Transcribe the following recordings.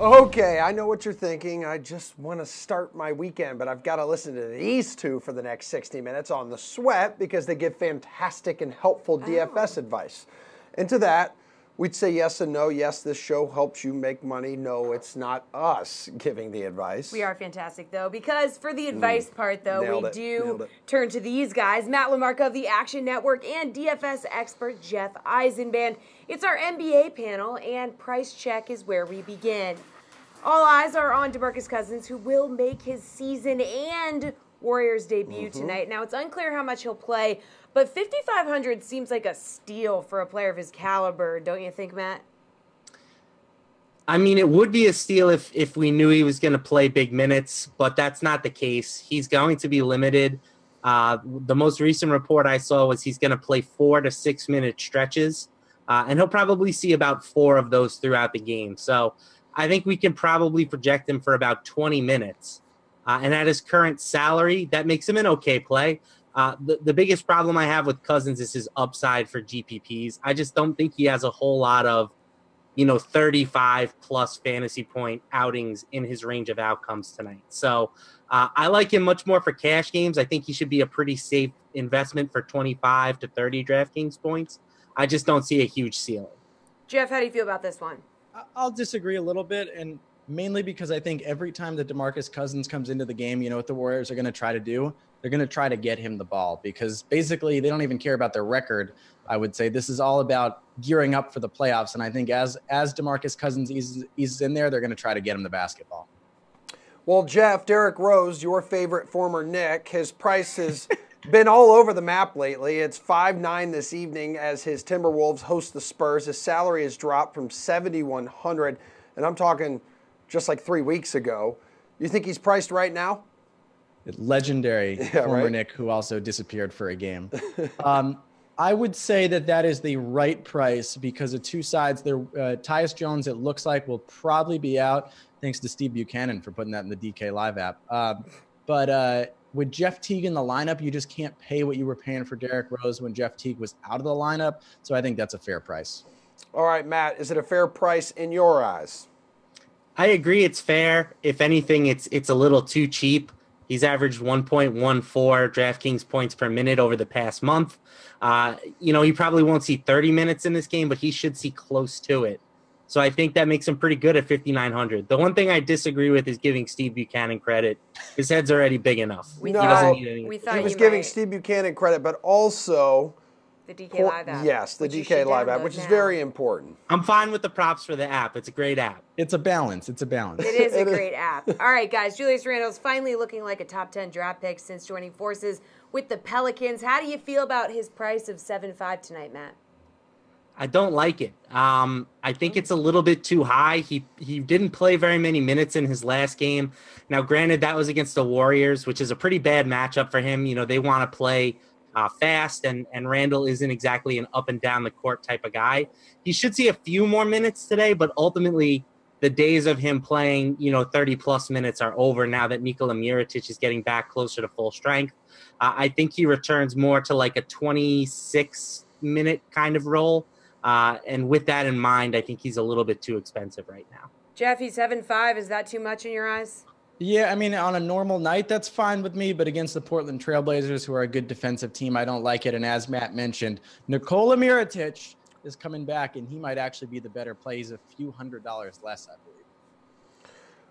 Okay, I know what you're thinking. I just want to start my weekend, but I've got to listen to these two for the next 60 minutes on the sweat because they give fantastic and helpful DFS advice. And to that, we'd say yes and no. Yes, this show helps you make money. No, it's not us giving the advice. We are fantastic, though, because for the advice part, though, we do turn to these guys, Matt LaMarca of the Action Network and DFS expert Jeff Eisenband. It's our NBA panel, and Price Check is where we begin. All eyes are on DeMarcus Cousins, who will make his season and Warriors debut tonight. Now, it's unclear how much he'll play, but 5,500 seems like a steal for a player of his caliber, don't you think, Matt? I mean, it would be a steal if we knew he was going to play big minutes, but that's not the case. He's going to be limited. The most recent report I saw was he's going to play 4 to 6 minute stretches, and he'll probably see about 4 of those throughout the game. So I think we can probably project him for about 20 minutes. And at his current salary, that makes him an okay play. The biggest problem I have with Cousins is his upside for GPPs. I just don't think he has a whole lot of, 35-plus fantasy point outings in his range of outcomes tonight. So I like him much more for cash games. I think he should be a pretty safe investment for 25 to 30 DraftKings points. I just don't see a huge ceiling. Jeff, how do you feel about this one? I'll disagree a little bit, and mainly because I think every time that DeMarcus Cousins comes into the game, you know what the Warriors are going to try to do? They're going to try to get him the ball because basically they don't even care about their record. I would say this is all about gearing up for the playoffs, and I think as DeMarcus Cousins eases in there, they're going to try to get him the basketball. Well, Jeff, Derrick Rose, your favorite former Knick, his price has been all over the map lately. It's 5-9 this evening as his Timberwolves host the Spurs. His salary has dropped from $7,100, and I'm talking just like 3 weeks ago. You think he's priced right now? Legendary former Knick who also disappeared for a game. I would say that is the right price because of two sides. There, Tyus Jones, it looks like, will probably be out. Thanks to Steve Buchanan for putting that in the DK Live app. But with Jeff Teague in the lineup, you just can't pay what you were paying for Derrick Rose when Jeff Teague was out of the lineup. So I think that's a fair price. All right, Matt, is it a fair price in your eyes? I agree it's fair. If anything, it's a little too cheap. He's averaged 1.14 DraftKings points per minute over the past month. He probably won't see 30 minutes in this game, but he should see close to it. So I think that makes him pretty good at 5,900. The one thing I disagree with is giving Steve Buchanan credit. His head's already big enough. He was giving Steve Buchanan credit, but also the DK Live app. Yes, the DK Live app, which is very important. I'm fine with the props for the app. It's a great app. It's a balance. It is a great app. All right, guys. Julius Randle's finally looking like a top 10 draft pick since joining forces with the Pelicans. How do you feel about his price of 7.5 tonight, Matt? I don't like it. I think it's a little bit too high. He didn't play very many minutes in his last game. Now, granted, that was against the Warriors, which is a pretty bad matchup for him. They want to play fast, and Randle isn't exactly an up and down the court type of guy. He should see a few more minutes today, but ultimately the days of him playing, 30-plus minutes are over now that Nikola Mirotic is getting back closer to full strength. I think he returns more to like a 26-minute kind of role. And with that in mind, I think he's a little bit too expensive right now. Jeff, he's 7.5. Is that too much in your eyes? Yeah, I mean, on a normal night, that's fine with me. But against the Portland Trailblazers, who are a good defensive team, I don't like it. And as Matt mentioned, Nikola Mirotic is coming back, and he might actually be the better play. He's a few $100s less, I believe.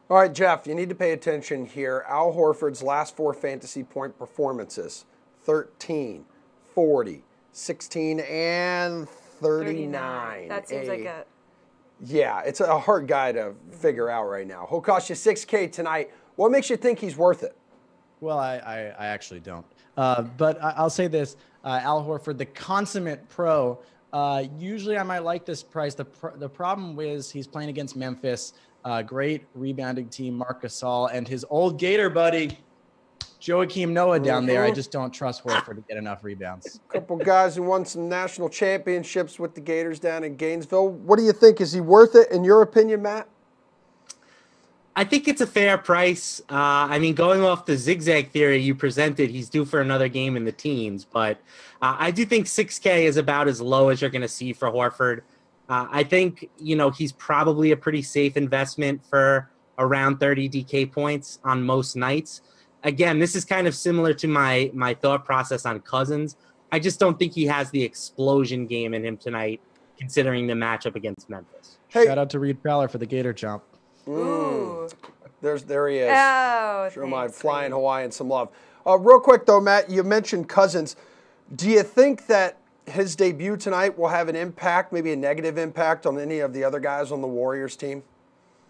All right, Jeff, you need to pay attention here. Al Horford's last 4 fantasy point performances, 13, 40, 16, and 39. That seems like a... Yeah, it's a hard guy to figure out right now. He'll cost you $6K tonight. What makes you think he's worth it? Well, I actually don't. But I'll say this. Al Horford, the consummate pro, usually I might like this price. The problem is he's playing against Memphis, great rebounding team, Marc Gasol, and his old Gator buddy, Joakim Noah down there. I just don't trust Horford to get enough rebounds. A couple guys who won some national championships with the Gators down in Gainesville. What do you think? Is he worth it, in your opinion, Matt? I think it's a fair price. Going off the zigzag theory you presented, he's due for another game in the teens. But I do think $6K is about as low as you're going to see for Horford. I think, he's probably a pretty safe investment for around 30 DK points on most nights. Again, this is kind of similar to my thought process on Cousins. I just don't think he has the explosion game in him tonight, considering the matchup against Memphis. Hey. Shout out to Reed Prowler for the Gator jump. Ooh. There he is. Oh, show my flying Hawaiian some love. Real quick, though, Matt, you mentioned Cousins. Do you think that his debut tonight will have an impact, maybe a negative impact, on any of the other guys on the Warriors team?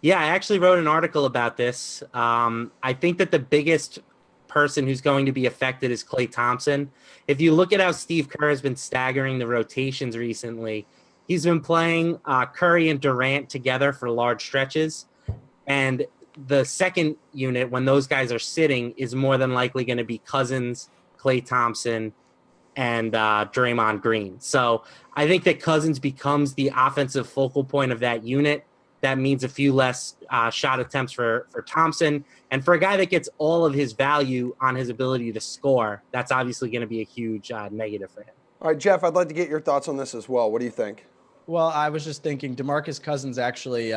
Yeah, I actually wrote an article about this. I think that the biggest person who's going to be affected is Klay Thompson. If you look at how Steve Kerr has been staggering the rotations recently, he's been playing Curry and Durant together for large stretches. And the second unit, when those guys are sitting, is more than likely going to be Cousins, Klay Thompson, and Draymond Green. So I think that Cousins becomes the offensive focal point of that unit. That means a few less shot attempts for Thompson. And for a guy that gets all of his value on his ability to score, that's obviously going to be a huge negative for him. All right, Jeff, I'd like to get your thoughts on this as well. What do you think? Well, I was just thinking DeMarcus Cousins actually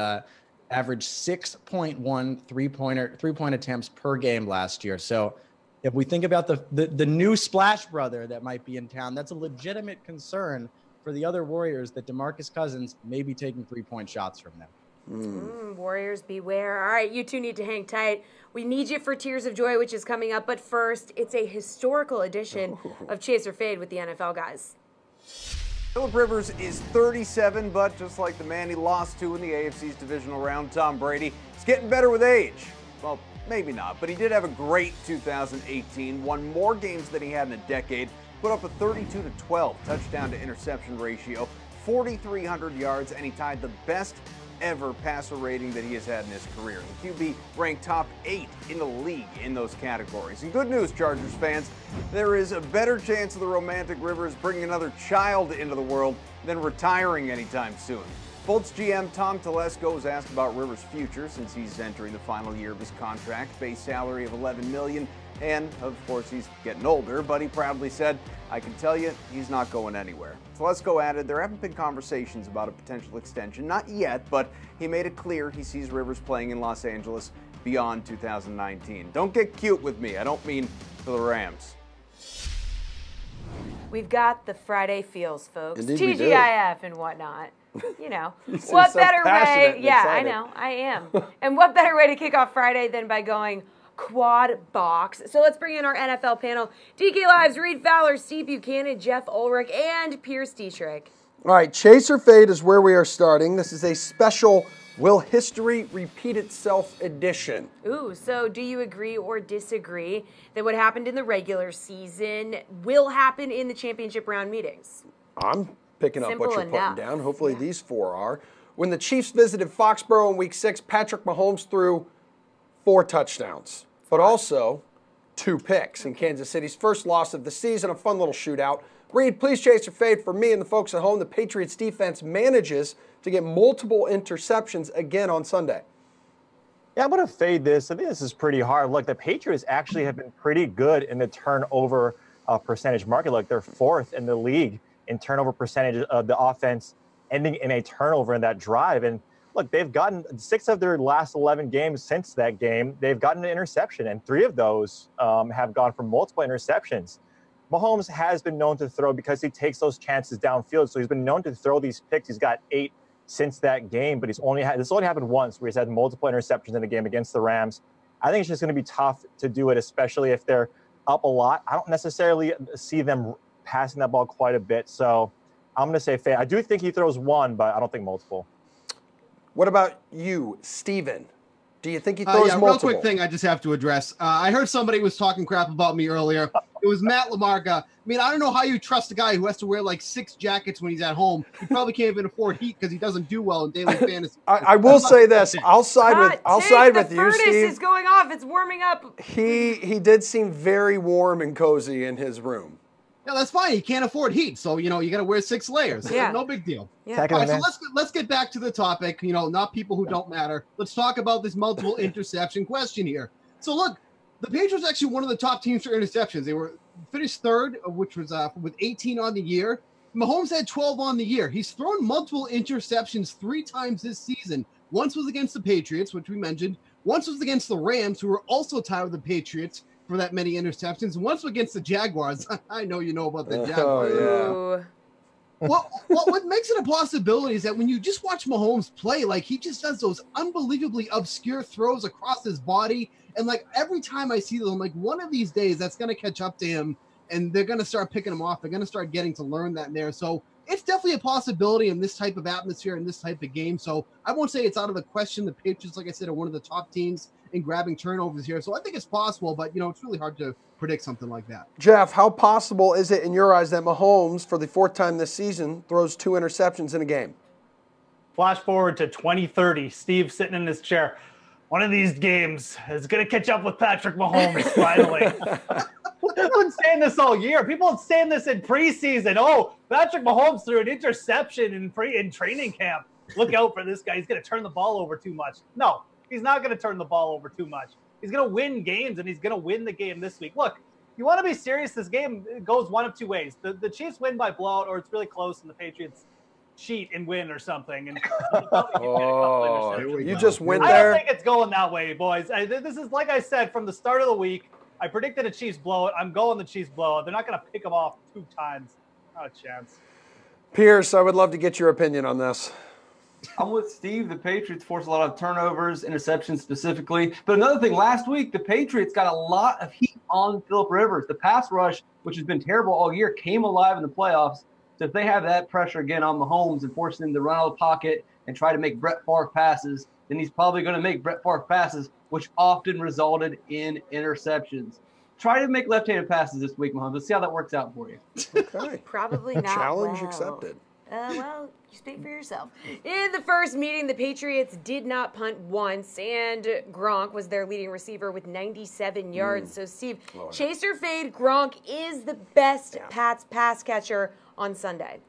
averaged 6.1 three-point attempts per game last year. So if we think about the new Splash brother that might be in town, that's a legitimate concern for the other Warriors that DeMarcus Cousins may be taking three-point shots from them. Warriors beware. All right, you two need to hang tight. We need you for Tears of Joy, which is coming up. But first, it's a historical edition of Chase or Fade with the NFL guys. Phillip Rivers is 37, but just like the man he lost to in the AFC's divisional round, Tom Brady, he's getting better with age. Well, maybe not, but he did have a great 2018, won more games than he had in a decade, put up a 32-12 touchdown to interception ratio, 4,300 yards, and he tied the best ever passer rating that he has had in his career. The QB ranked top 8 in the league in those categories. And good news, Chargers fans, there is a better chance of the romantic Rivers bringing another child into the world than retiring anytime soon. Bolts GM Tom Telesco was asked about Rivers' future since he's entering the final year of his contract, base salary of $11 million, and of course he's getting older, but he proudly said, "I can tell you, he's not going anywhere." Telesco added, there haven't been conversations about a potential extension, not yet, but he made it clear he sees Rivers playing in Los Angeles beyond 2019. Don't get cute with me, I don't mean for the Rams. We've got the Friday feels, folks. Indeed we do. TGIF and whatnot. You know, what so better way? Yeah, I know, I am. And what better way to kick off Friday than by going quad box? So let's bring in our NFL panel. DK Live's Reed Fowler, Steve Buchanan, Jeff Ulrich, and Pierce Dietrich. All right, Chase or Fade is where we are starting. This is a special Will History Repeat Itself edition. Ooh, so do you agree or disagree that what happened in the regular season will happen in the championship round meetings? I'm picking up what you're enough. putting down. Hopefully these four are. When the Chiefs visited Foxborough in Week 6, Patrick Mahomes threw 4 touchdowns, but also 2 picks in Kansas City's first loss of the season, a fun little shootout. Reed, please chase or fade for me and the folks at home. The Patriots defense manages to get multiple interceptions again on Sunday. Yeah, I'm going to fade this. I think this is pretty hard. Look, the Patriots actually have been pretty good in the turnover percentage market. Look, they're 4th in the league in turnover percentage of the offense, ending in a turnover in that drive. And look, they've gotten 6 of their last 11 games since that game. They've gotten an interception, and 3 of those have gone for multiple interceptions. Mahomes has been known to throw because he takes those chances downfield. So he's been known to throw these picks. He's got 8 since that game, but this only happened once where he's had multiple interceptions in a game against the Rams. I think it's just going to be tough to do it, especially if they're up a lot. I don't necessarily see them passing that ball quite a bit. So I'm going to say fade. I do think he throws 1, but I don't think multiple. What about you, Steven? Do you think he throws multiple? Real quick thing I just have to address. I heard somebody was talking crap about me earlier. It was Matt LaMarca. I mean, I don't know how you trust a guy who has to wear like 6 jackets when he's at home. He probably can't even afford heat because he doesn't do well in daily fantasy. I will say this. I'll side with you, Steve. The furnace is going off. It's warming up. He did seem very warm and cozy in his room. Yeah, that's fine. He can't afford heat, so you got to wear 6 layers. Yeah, no big deal. Yeah. All right, so let's get back to the topic. Not people who don't matter. Let's talk about this multiple interception question here. So look, the Patriots actually one of the top teams for interceptions. They were finished 3rd, which was with 18 on the year. Mahomes had 12 on the year. He's thrown multiple interceptions 3 times this season. Once was against the Patriots, which we mentioned. Once was against the Rams, who were also tied with the Patriots for that many interceptions. And once was against the Jaguars. I know you know about the Jaguars. Oh, yeah. What makes it a possibility is that when you just watch Mahomes play, like he just does those unbelievably obscure throws across his body. And like every time I see them, like one of these days that's going to catch up to him and they're going to start picking him off. They're going to start getting to learn that there. So it's definitely a possibility in this type of atmosphere, in this type of game. So I won't say it's out of the question. The Patriots, like I said, are one of the top teams in grabbing turnovers here. So I think it's possible, but, it's really hard to predict something like that. Jeff, how possible is it in your eyes that Mahomes, for the 4th time this season, throws 2 interceptions in a game? Flash forward to 2030. Steve sitting in his chair. One of these games is going to catch up with Patrick Mahomes finally. People have been saying this all year. People have been saying this in preseason. Oh, Patrick Mahomes threw an interception in training camp. Look out for this guy. He's going to turn the ball over too much. No, he's not going to turn the ball over too much. He's going to win games, and he's going to win the game this week. Look, you want to be serious, this game goes one of 2 ways. The Chiefs win by blowout, or it's really close, and the Patriots cheat and win or something. And you just went I there. don't think it's going that way, boys. This is, like I said, from the start of the week, I predicted a Chiefs blowout. I'm going the Chiefs blowout. They're not going to pick them off 2 times. Not a chance. Pierce, I would love to get your opinion on this. I'm with Steve. The Patriots forced a lot of turnovers, interceptions specifically. But another thing, last week, the Patriots got a lot of heat on Phillip Rivers. The pass rush, which has been terrible all year, came alive in the playoffs. So if they have that pressure again on Mahomes and forcing him to run out of the pocket and try to make Brett Favre passes, then he's probably going to make Brett Favre passes, which often resulted in interceptions. Try to make left-handed passes this week, Mahomes. Let's see how that works out for you. Okay. Probably not. Challenge well. accepted. Well, you speak for yourself. In the first meeting, the Patriots did not punt once, and Gronk was their leading receiver with 97 yards. So, Steve, chase or fade, Gronk is the best Pats pass catcher on Sunday.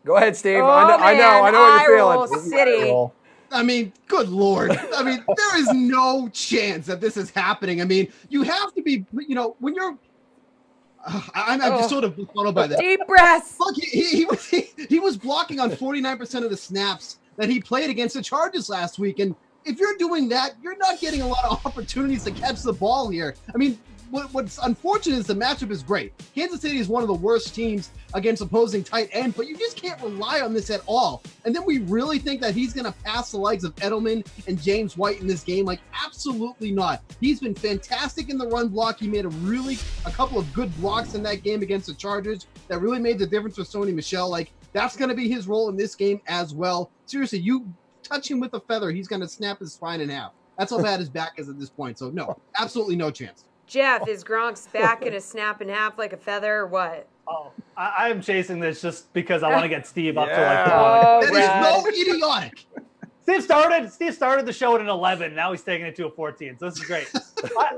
Go ahead, Steve. Oh, I know what you're feeling. City. I mean, good Lord. I mean, there is no chance that this is happening. I mean, you have to be, when you're, I'm just sort of befuddled by that. Deep breaths. Look, he was blocking on 49% of the snaps that he played against the Chargers last week. And if you're doing that, you're not getting a lot of opportunities to catch the ball here. I mean, what's unfortunate is the matchup is great. Kansas City is one of the worst teams against opposing tight end, but you just can't rely on this at all. And then we really think that he's going to pass the likes of Edelman and James White in this game? Like, absolutely not. He's been fantastic in the run block. He made a couple of good blocks in that game against the Chargers that really made the difference for Sony Michel. Like, that's going to be his role in this game as well. Seriously, you touch him with a feather, he's going to snap his spine in half. That's how bad his back is at this point. So, no, absolutely no chance. Jeff, is Gronk's back going to snap in half like a feather or what? Oh, I'm chasing this just because I want to get Steve up to That is so idiotic. Steve started the show at an 11. Now he's taking it to a 14. So this is great.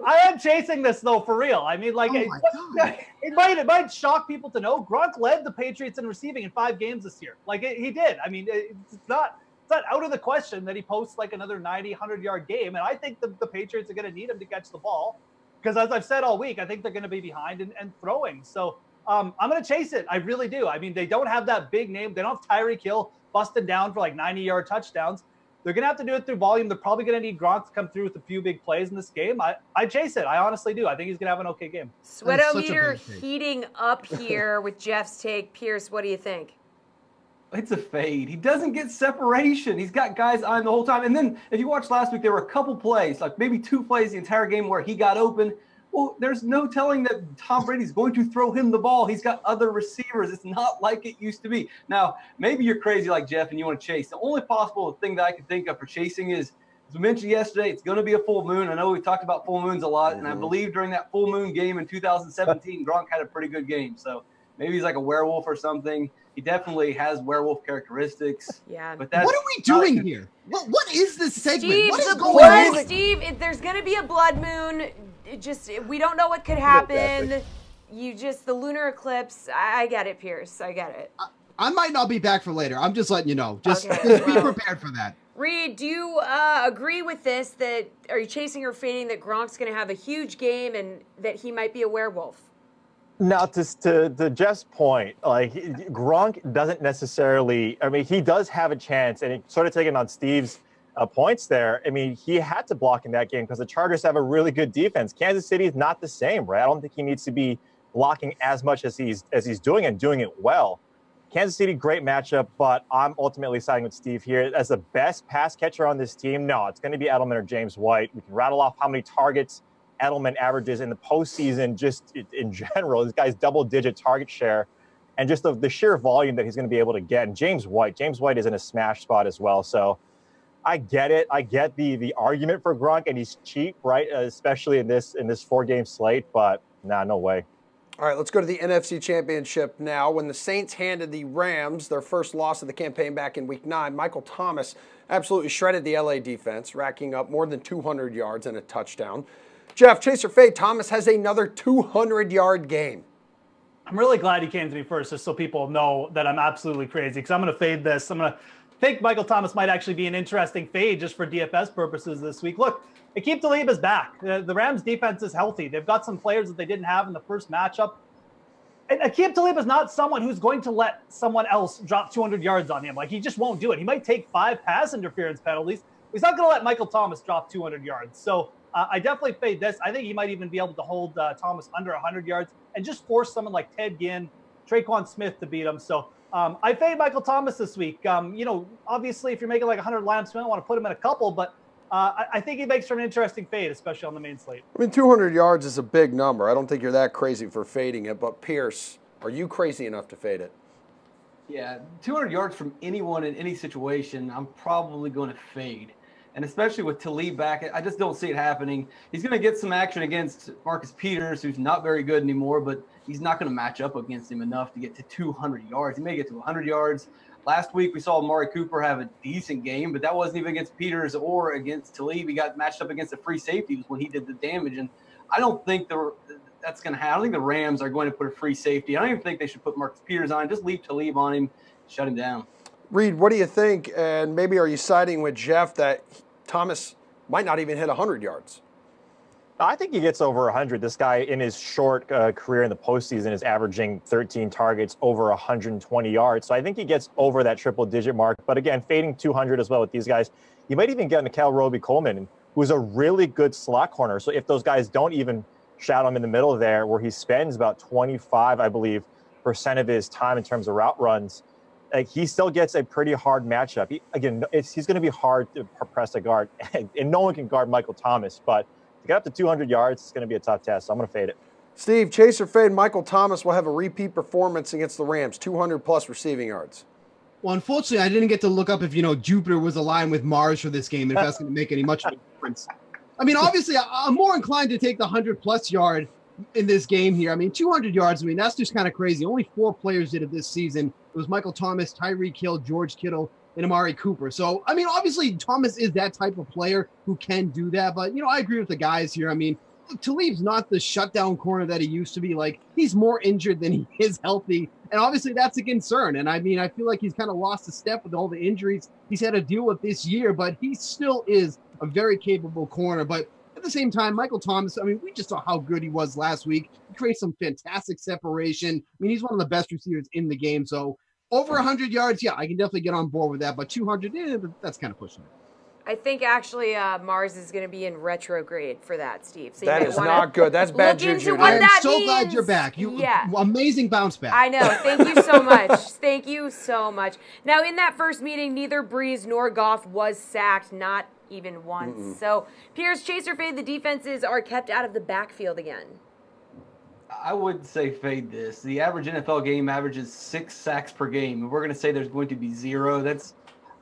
I am chasing this though, for real. I mean, like, it might shock people to know Gronk led the Patriots in receiving in 5 games this year. Like he did. I mean, it's not out of the question that he posts like another 90, 100-yard game. And I think the Patriots are going to need him to catch the ball. Because as I've said all week, I think they're going to be behind and throwing. So I'm going to chase it. I really do. I mean, they don't have that big name. They don't have Tyreek Hill busting down for like 90-yard touchdowns. They're going to have to do it through volume. They're probably going to need Gronk to come through with a few big plays in this game. I chase it. I honestly do. I think he's going to have an okay game. Sweatometer heating up here with Jeff's take. Pierce, what do you think? It's a fade. He doesn't get separation. He's got guys on the whole time. And then if you watched last week, there were a couple plays, like maybe 2 plays the entire game where he got open. Well, there's no telling that Tom Brady's going to throw him the ball. He's got other receivers. It's not like it used to be. Now, maybe you're crazy like Jeff and you want to chase. The only possible thing that I can think of for chasing is, as we mentioned yesterday, it's going to be a full moon. I know we talked about full moons a lot, and I believe during that full moon game in 2017, Gronk had a pretty good game. So maybe he's like a werewolf or something. He definitely has werewolf characteristics. Yeah. But what are we doing here? What is this segment? Steve, what is going on? Steve, there's going to be a blood moon. We don't know what could happen. The lunar eclipse. I get it, Pierce. I get it. I might not be back for later. I'm just letting you know. Just be prepared for that. Reed, do you agree with this? Are you chasing or fading that Gronk's going to have a huge game and that he might be a werewolf? Now, to Jeff's point, like Gronk doesn't necessarily. I mean, he does have a chance, and sort of taking on Steve's points there. I mean, he had to block in that game because the Chargers have a really good defense. Kansas City is not the same, right? I don't think he needs to be blocking as much as he's doing and doing it well. Kansas City, great matchup, but I'm ultimately siding with Steve here. As the best pass catcher on this team, no, it's going to be Edelman or James White. We can rattle off how many targets Edelman averages in the postseason, just in general. This guy's double-digit target share, and just the sheer volume that he's going to be able to get. And James White is in a smash spot as well. So I get it. I get the argument for Gronk, and he's cheap, right? Especially in this 4-game slate. But no way. All right, let's go to the NFC Championship now. When the Saints handed the Rams their first loss of the campaign back in Week 9, Michael Thomas absolutely shredded the LA defense, racking up more than 200 yards and a touchdown. Jeff, chase or fade, Thomas has another 200-yard game. I'm really glad he came to me first, just so people know that I'm absolutely crazy, because I'm going to fade this. I'm going to think Michael Thomas might actually be an interesting fade just for DFS purposes this week. Look, Aqib Talib is back. The Rams defense is healthy. They've got some players that they didn't have in the first matchup. And Aqib Talib is not someone who's going to let someone else drop 200 yards on him. Like, he just won't do it. He might take 5 pass interference penalties. He's not going to let Michael Thomas drop 200 yards. So I definitely fade this. I think he might even be able to hold Thomas under 100 yards and just force someone like Ted Ginn, Traquan Smith to beat him. So I fade Michael Thomas this week. Obviously, if you're making like 100 lineups, you might want to put him in a couple, but I think he makes for an interesting fade, especially on the main slate. I mean, 200 yards is a big number. I don't think you're that crazy for fading it, but Pierce, are you crazy enough to fade it? Yeah, 200 yards from anyone in any situation, I'm probably going to fade. And especially with Talib back, I just don't see it happening. He's going to get some action against Marcus Peters, who's not very good anymore, but he's not going to match up against him enough to get to 200 yards. He may get to 100 yards. Last week, we saw Amari Cooper have a decent game, but that wasn't even against Peters or against Talib. He got matched up against the free safeties when he did the damage. And I don't think that's going to happen. I don't think the Rams are going to put a free safety. I don't even think they should put Marcus Peters on. Just leave Talib on him, shut him down. Reed, what do you think? And maybe are you siding with Jeff that Thomas might not even hit 100 yards? I think he gets over 100. This guy, in his short career in the postseason, is averaging 13 targets, over 120 yards. So I think he gets over that triple-digit mark. But again, fading 200 as well with these guys. You might even get Nickel Roby-Coleman, who's a really good slot corner. So if those guys don't even shadow him in the middle there, where he spends about 25, I believe, % of his time in terms of route runs, like, he still gets a pretty hard matchup. He's going to be hard to press a guard, and no one can guard Michael Thomas. But to get up to 200 yards, it's going to be a tough test. So I'm going to fade it. Steve, chase or fade, Michael Thomas will have a repeat performance against the Rams, 200-plus receiving yards. Well, unfortunately, I didn't get to look up if, Jupiter was aligned with Mars for this game, if that's going to make any much of a difference. I mean, obviously, I'm more inclined to take the 100-plus yard in this game here. I mean, 200 yards, that's just kind of crazy. Only 4 players did it this season. It was Michael Thomas, Tyreek Hill, George Kittle, and Amari Cooper. So, I mean, obviously, Thomas is that type of player who can do that. But, I agree with the guys here. I mean, Talib's not the shutdown corner that he used to be. Like, he's more injured than he is healthy. And obviously, that's a concern. And, I mean, I feel like he's kind of lost a step with all the injuries he's had to deal with this year. But he still is a very capable corner. But at the same time, Michael Thomas, I mean, we just saw how good he was last week. He creates some fantastic separation. I mean, he's one of the best receivers in the game. So over 100 yards, yeah, I can definitely get on board with that. But 200, that's kind of pushing it. I think actually Mars is going to be in retrograde for that, Steve. So that is not good. That's bad juju. I am so glad you're back. Amazing bounce back. I know. Thank you so much. Thank you so much. Now, in that first meeting, neither Breeze nor Goff was sacked, not even once. Mm-mm. So, Pierce, chase or fade, the defenses are kept out of the backfield again. I would say fade this. The average NFL game averages 6 sacks per game. And we're going to say there's going to be 0.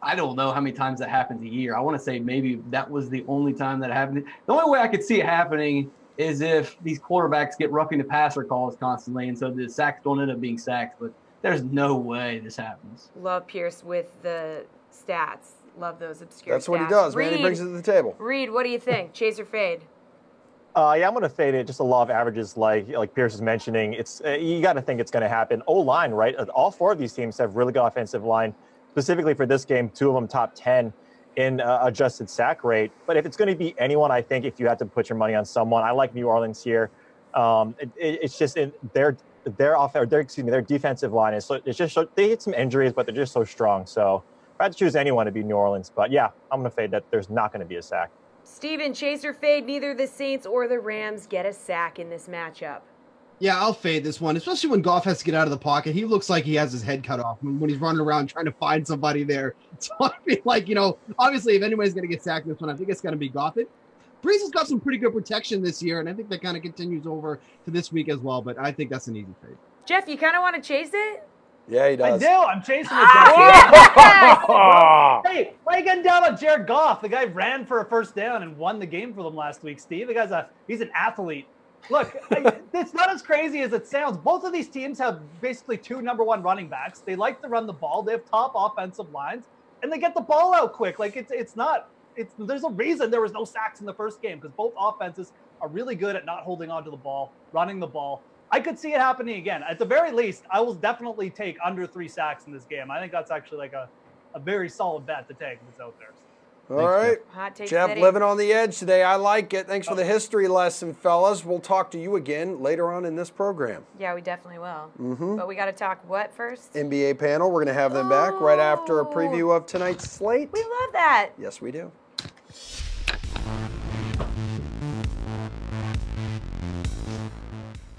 I don't know how many times that happens a year. I want to say maybe that was the only time that happened. The only way I could see it happening is if these quarterbacks get roughing the passer calls constantly, and so the sacks don't end up being sacks. But there's no way this happens. Love Pierce with the stats. Love those obscure That's stats. What he does, man. He brings it to the table. Reed, what do you think? Chase or fade? Yeah, I'm going to fade it. Just a law of averages, like Pierce is mentioning. It's you got to think it's going to happen. O-line, right? All 4 of these teams have really good offensive line. Specifically for this game, 2 of them top 10 in adjusted sack rate. But if it's going to be anyone, I think if you have to put your money on someone, I like New Orleans here. It's just their their defensive line is they hit some injuries, but they're just so strong. So if I had to choose anyone, it'd be New Orleans. But yeah, I'm going to fade that there's not going to be a sack. Steven, chase or fade, neither the Saints or the Rams get a sack in this matchup. Yeah, I'll fade this one, especially when Goff has to get out of the pocket. He looks like he has his head cut off when he's running around trying to find somebody there. So I feel like, obviously if anybody's going to get sacked in this one, I think it's going to be Goff. Breeze has got some pretty good protection this year, and I think that kind of continues over to this week as well, but I think that's an easy fade. Jeff, you kind of want to chase it? Yeah, he does. I do. I'm chasing it. Hey, why are you getting down on Jared Goff? The guy ran for a first down and won the game for them last week, Steve. The guy's he's an athlete. Look, it's not as crazy as it sounds. Both of these teams have basically 2 number 1 running backs. They like to run the ball. They have top offensive lines, and they get the ball out quick. Like there's a reason there was no sacks in the first game because both offenses are really good at not holding on to the ball, running the ball. I could see it happening again. At the very least, I will definitely take under 3 sacks in this game. I think that's actually like a very solid bet to take if it's out there. All right. Hot take Jeff city. living on the edge today. I like it. Thanks for the history lesson, fellas. We'll talk to you again later on in this program. Yeah, we definitely will. But we got to talk what first? NBA panel. We're going to have them back right after a preview of tonight's slate. We love that. Yes, we do.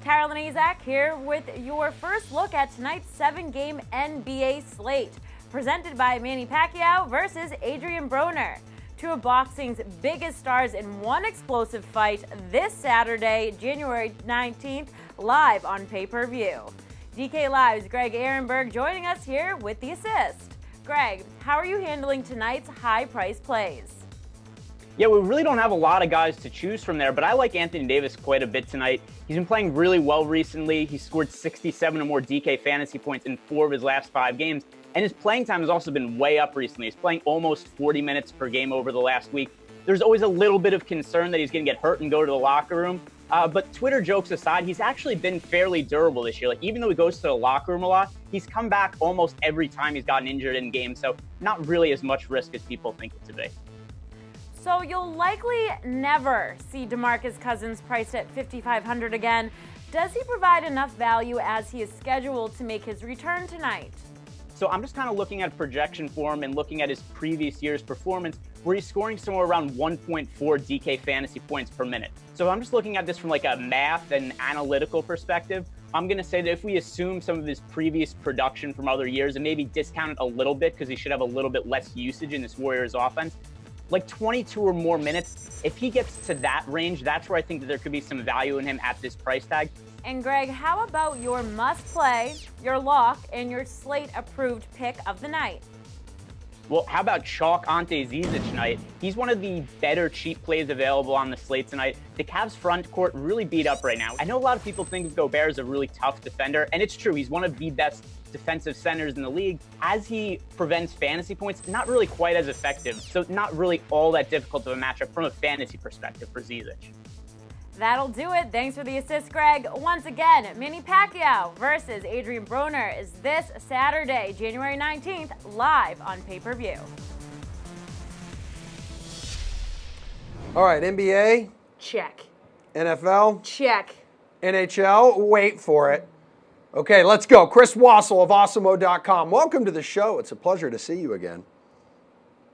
Carolyn Izak here with your first look at tonight's 7-game NBA slate, presented by Manny Pacquiao versus Adrian Broner. 2 of boxing's biggest stars in one explosive fight this Saturday, January 19th, live on pay-per-view. DK Live's Greg Ehrenberg joining us here with the assist. Greg, how are you handling tonight's high-price plays? Yeah, we really don't have a lot of guys to choose from there, but I like Anthony Davis quite a bit tonight. He's been playing really well recently. He scored 67 or more DK fantasy points in 4 of his last 5 games, and his playing time has also been way up recently. He's playing almost 40 minutes per game over the last week. There's always a little bit of concern that he's going to get hurt and go to the locker room, but Twitter jokes aside, he's actually been fairly durable this year. Like, even though he goes to the locker room a lot, he's come back almost every time he's gotten injured in games, so not really as much risk as people think it to be. So you'll likely never see DeMarcus Cousins priced at $5,500 again. Does he provide enough value as he is scheduled to make his return tonight? So I'm just kind of looking at projection for him and looking at his previous year's performance, where he's scoring somewhere around 1.4 DK fantasy points per minute. So I'm just looking at this from like a math and analytical perspective. I'm going to say that if we assume some of his previous production from other years and maybe discount it a little bit because he should have a little bit less usage in this Warriors offense, like 22 or more minutes, if he gets to that range, that's where I think that there could be some value in him at this price tag. And Greg, how about your must-play, your lock, and your slate-approved pick of the night? Well, how about chalk Ante Zizic tonight? He's one of the better cheap plays available on the slate tonight. The Cavs front court really beat up right now. I know a lot of people think of Gobert as a really tough defender, and it's true. He's one of the best defensive centers in the league. As he prevents fantasy points, not really quite as effective. So not really all that difficult of a matchup from a fantasy perspective for Zizic. That'll do it. Thanks for the assist, Greg. Once again, Manny Pacquiao versus Adrian Broner is this Saturday, January 19th, live on pay-per-view. All right, NBA. Check. NFL. Check. NHL. Wait for it. Okay, let's go. Chris Wassel of Awesemo.com. Welcome to the show. It's a pleasure to see you again.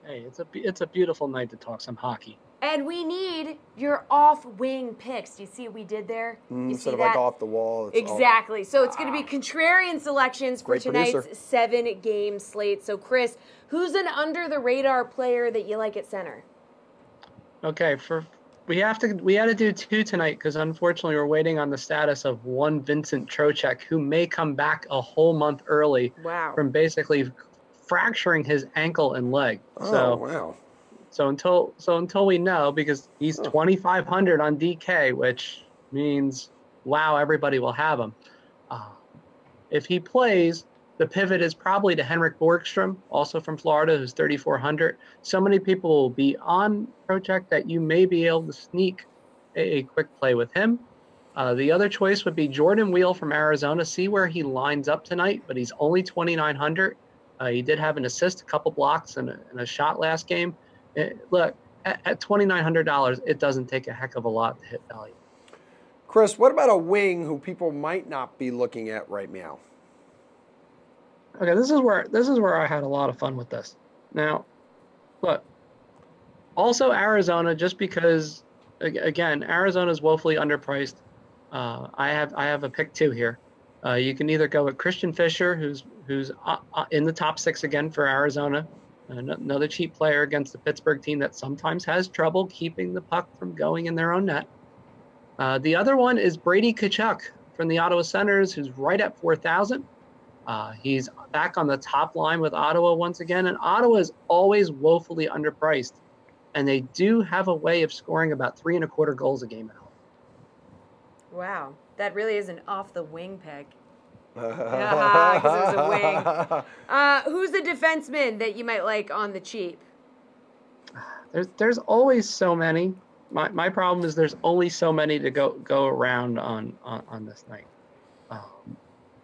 Hey, it's a beautiful night to talk some hockey. And we need your off-wing picks. Do you see what we did there? You Instead of like off the wall. Exactly. So it's going to be contrarian selections for tonight's 7-game slate. So, Chris, who's an under-the-radar player that you like at center? Okay, we had to do 2 tonight because unfortunately we're waiting on the status of one Vincent Trocheck, who may come back a whole month early from basically fracturing his ankle and leg. Wow. So until we know, because he's 2,500 on DK, which means, wow, everybody will have him. If he plays, the pivot is probably to Henrik Borgstrom, also from Florida, who's 3,400. So many people will be on Trocheck that you may be able to sneak a quick play with him. The other choice would be Jordan Wheel from Arizona. See where he lines up tonight, but he's only 2,900. He did have an assist, a couple blocks, and a shot last game. Look, at $2,900, it doesn't take a heck of a lot to hit value. Chris, what about a wing who people might not be looking at right now? Okay, this is where I had a lot of fun with this. Now, look, also Arizona, just because again, Arizona is woefully underpriced. I have a pick 2 here. You can either go with Christian Fisher, who's in the top 6 again for Arizona, another cheap player against the Pittsburgh team that sometimes has trouble keeping the puck from going in their own net. The other one is Brady Tkachuk from the Ottawa Senators, who's right at 4,000. He's back on the top line with Ottawa once again, and Ottawa is always woefully underpriced, and they do have a way of scoring about 3.25 goals a game at home. Wow, that really is an off-the-wing pick. Because it was a wing. Who's the defenseman that you might like on the cheap? There's always so many. My problem is there's only so many to go around on this night.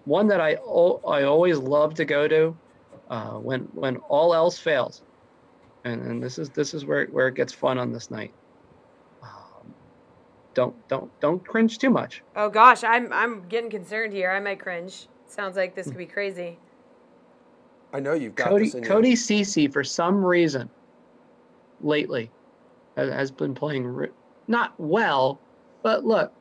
One that I always love to go to when all else fails, and this is where it gets fun on this night. Don't cringe too much. Oh gosh, I'm getting concerned here. I might cringe. Sounds like this could be crazy. I know you've got this in you. Cody Ceci, for some reason, lately, has been playing not well, but look,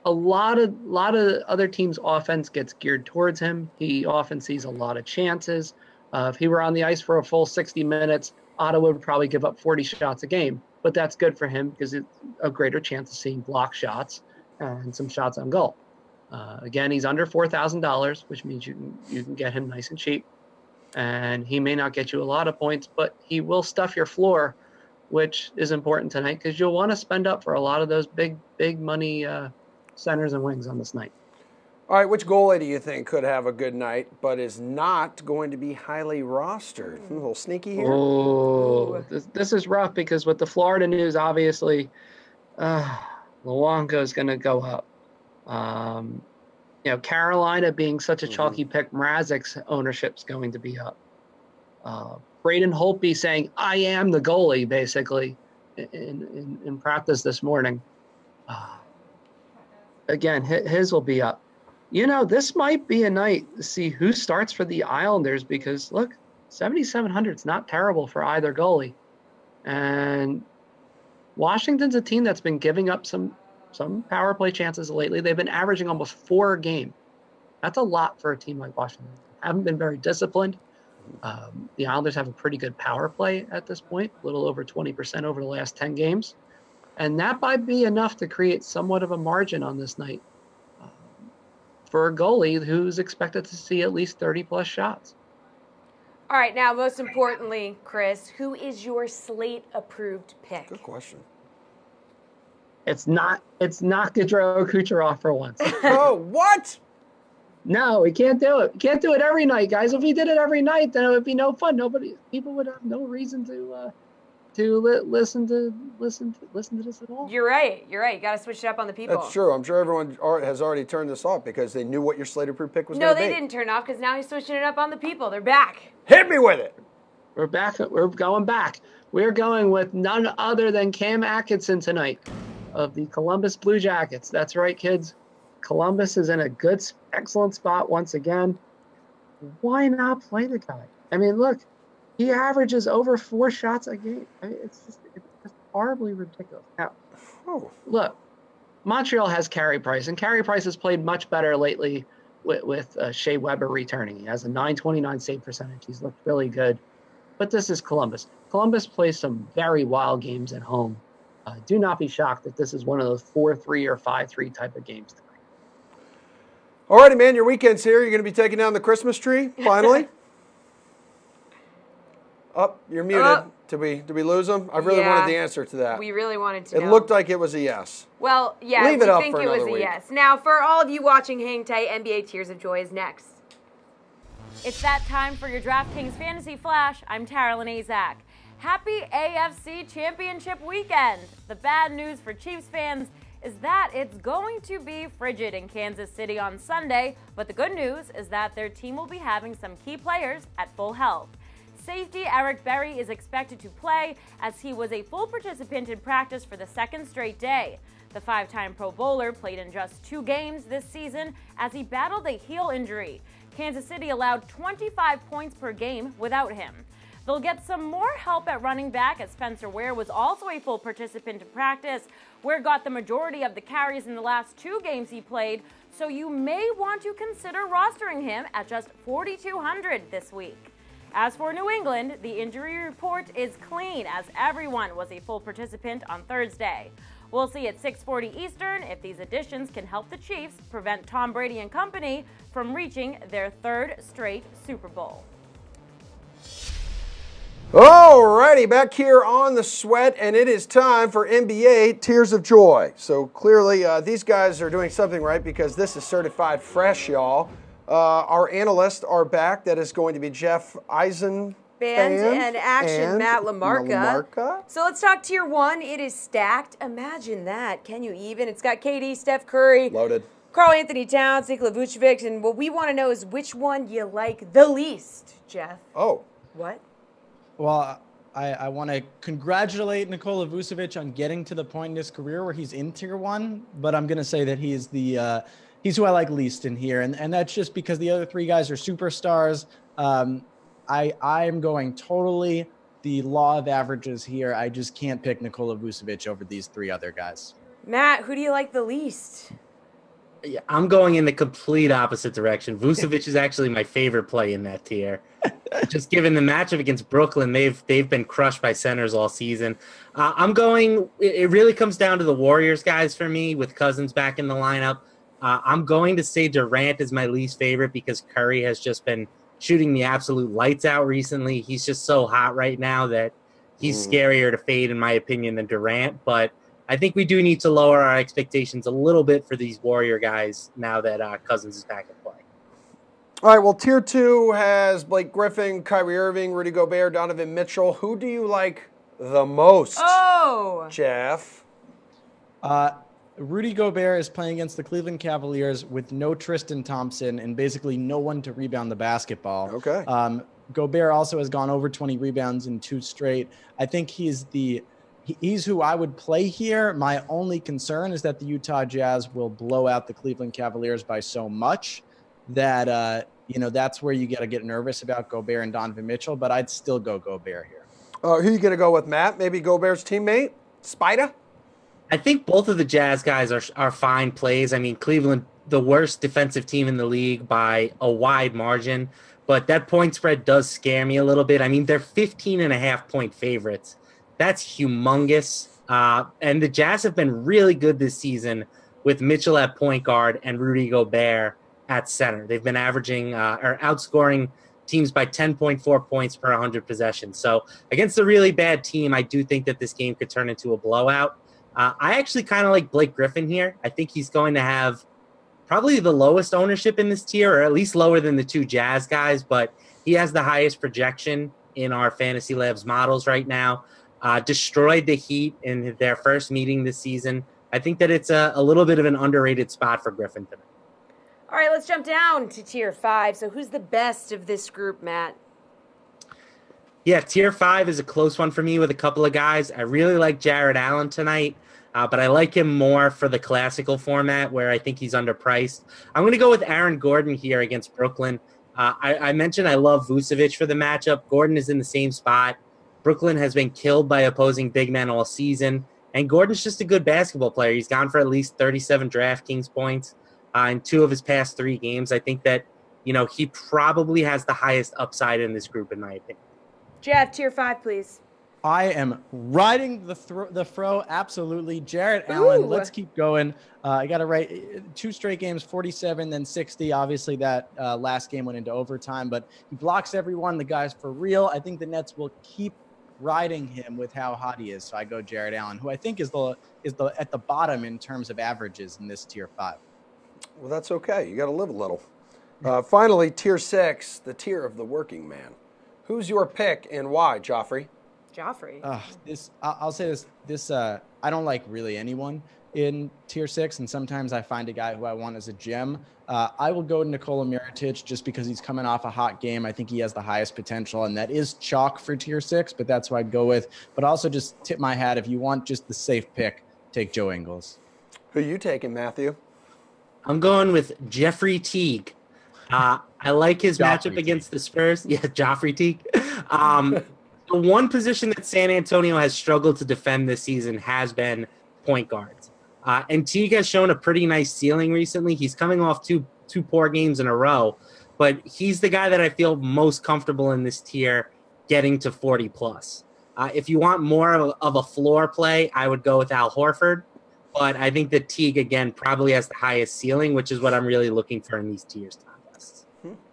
a lot of other teams' offense gets geared towards him. He often sees a lot of chances. If he were on the ice for a full 60 minutes, Ottawa would probably give up 40 shots a game. But that's good for him because it's a greater chance of seeing block shots and some shots on goal. Again, he's under $4,000, which means you can get him nice and cheap. And he may not get you a lot of points, but he will stuff your floor, which is important tonight because you'll want to spend up for a lot of those big money centers and wings on this night. All right, which goalie do you think could have a good night but is not going to be highly rostered? A little sneaky here. Oh, this is rough because with the Florida news, obviously, Luongo is going to go up. Carolina being such a chalky pick, Mrazek's ownership's going to be up. Braden Holtby saying, "I am the goalie," basically, in practice this morning. Again, his will be up. This might be a night to see who starts for the Islanders because, look, 7,700 is not terrible for either goalie. And Washington's a team that's been giving up some power play chances lately. They've been averaging almost 4 a game. That's a lot for a team like Washington. Haven't been very disciplined. The Islanders have a pretty good power play at this point, a little over 20% over the last 10 games. And that might be enough to create somewhat of a margin on this night for a goalie who's expected to see at least 30-plus shots. All right, now, most importantly, Chris, who is your slate-approved pick? Good question. It's not Gaudreau Kucherov for once. Oh, what? No, we can't do it. We can't do it every night, guys. If we did it every night, then it would be no fun. People would have no reason to listen to this at all. You're right. You got to switch it up on the people. That's true. I'm sure everyone has already turned this off because they knew what your slate approved pick was going No, to be. they didn't turn off because now he's switching it up on the people. They're back. Hit me with it. We're back. We're going back. We're going with none other than Cam Atkinson tonight of the Columbus Blue Jackets. That's right, kids. Columbus is in a excellent spot once again. Why not play the guy? I mean, look. He averages over 4 shots a game. I mean, it's just horribly ridiculous. Now, look, Montreal has Carey Price, and Carey Price has played much better lately with Shea Weber returning. He has a .929 save percentage. He's looked really good. But this is Columbus. Columbus plays some very wild games at home. Do not be shocked that this is one of those 4-3 or 5-3 type of games tonight. All righty, man. Your weekend's here. You're going to be taking down the Christmas tree, finally. Oh, you're muted. Did we lose him? I really wanted the answer to that. We really wanted to know. It looked like it was a yes. Well, yeah, Leave it up think for it was another a week. yes. Now, for all of you watching Hang Tight, NBA Tears of Joy is next. It's that time for your DraftKings Fantasy Flash. I'm Taryn Azak. Happy AFC Championship weekend. The bad news for Chiefs fans is that it's going to be frigid in Kansas City on Sunday, but the good news is that their team will be having some key players at full health. Safety Eric Berry is expected to play as he was a full participant in practice for the second straight day. The 5-time Pro Bowler played in just 2 games this season as he battled a heel injury. Kansas City allowed 25 points per game without him. They'll get some more help at running back as Spencer Ware was also a full participant in practice. Ware got the majority of the carries in the last 2 games he played, so you may want to consider rostering him at just $4,200 this week. As for New England, the injury report is clean as everyone was a full participant on Thursday. We'll see at 6:40 Eastern if these additions can help the Chiefs prevent Tom Brady and company from reaching their 3rd straight Super Bowl. Alrighty, back here on the Sweat, and it is time for NBA Tears of Joy. So clearly these guys are doing something right because this is certified fresh, y'all. Our analysts are back. That is going to be Jeff Eisenband and Action Matt LaMarca. So let's talk Tier 1. It is stacked. Imagine that. Can you even? It's got KD, Steph Curry. Loaded. Karl Anthony Towns, Nikola Vucevic, and what we want to know is which one you like the least, Jeff. Oh. What? Well, I want to congratulate Nikola Vucevic on getting to the point in his career where he's in Tier 1, but I'm going to say that he's who I like least in here, and that's just because the other 3 guys are superstars. I'm going totally the law of averages here. I just can't pick Nikola Vucevic over these 3 other guys. Matt, who do you like the least? Yeah, I'm going in the complete opposite direction. Vucevic is actually my favorite play in that tier. Just given the matchup against Brooklyn, they've been crushed by centers all season. It really comes down to the Warriors guys for me with Cousins back in the lineup. I'm going to say Durant is my least favorite because Curry has just been shooting the absolute lights out recently. He's just so hot right now that he's scarier to fade, in my opinion, than Durant. But I think we do need to lower our expectations a little bit for these Warrior guys now that Cousins is back in play. All right, well, Tier 2 has Blake Griffin, Kyrie Irving, Rudy Gobert, Donovan Mitchell. Who do you like the most, Jeff? Rudy Gobert is playing against the Cleveland Cavaliers with no Tristan Thompson and basically no one to rebound the basketball. Okay. Gobert also has gone over 20 rebounds in 2 straight. I think he's who I would play here. My only concern is that the Utah Jazz will blow out the Cleveland Cavaliers by so much that, that's where you got to get nervous about Gobert and Donovan Mitchell, but I'd still go Gobert here. Who are you going to go with, Matt? Maybe Gobert's teammate, Spider? I think both of the Jazz guys are fine plays. I mean, Cleveland, the worst defensive team in the league by a wide margin, but that point spread does scare me a little bit. I mean, they're 15.5-point favorites. That's humongous. And the Jazz have been really good this season with Mitchell at point guard and Rudy Gobert at center. They've been averaging or outscoring teams by 10.4 points per 100 possessions. So against a really bad team, I do think that this game could turn into a blowout. I actually kind of like Blake Griffin here. I think he's going to have probably the lowest ownership in this tier, or at least lower than the 2 Jazz guys, but he has the highest projection in our Fantasy Labs models right now. Destroyed the Heat in their first meeting this season. I think that it's a little bit of an underrated spot for Griffin tonight. All right, let's jump down to Tier 5. So who's the best of this group, Matt? Yeah, Tier 5 is a close one for me with a couple of guys. I really like Jared Allen tonight, but I like him more for the classical format where I think he's underpriced. I'm going to go with Aaron Gordon here against Brooklyn. I mentioned I love Vucevic for the matchup. Gordon is in the same spot. Brooklyn has been killed by opposing big men all season, and Gordon's just a good basketball player. He's gone for at least 37 DraftKings points in 2 of his past 3 games. I think that, he probably has the highest upside in this group, in my opinion. Jeff, Tier 5, please. I am riding the fro, absolutely. Jared Allen, let's keep going. I got to write 2 straight games, 47, then 60. Obviously, that last game went into overtime, but he blocks everyone. The guy's for real. I think the Nets will keep riding him with how hot he is. So I go Jared Allen, who I think is at the bottom in terms of averages in this Tier 5. Well, that's okay. You got to live a little. Finally, Tier 6, the tier of the working man. Who's your pick and why, Joffrey? I'll say this. I don't like really anyone in Tier 6, and sometimes I find a guy who I want as a gem. I will go Nikola Mirotic just because he's coming off a hot game. I think he has the highest potential, and that is chalk for Tier 6, but that's who I'd go with. But also just tip my hat, if you want just the safe pick, take Joe Ingles. Who you taking, Matthew? I'm going with Jeffrey Teague. I like his matchup against the Spurs. Yeah, Joffrey Teague. The one position that San Antonio has struggled to defend this season has been point guards. And Teague has shown a pretty nice ceiling recently. He's coming off two poor games in a row, but he's the guy that I feel most comfortable in this tier getting to 40+. If you want more of a floor play, I would go with Al Horford. But I think that Teague, again, probably has the highest ceiling, which is what I'm really looking for in these tiers contests.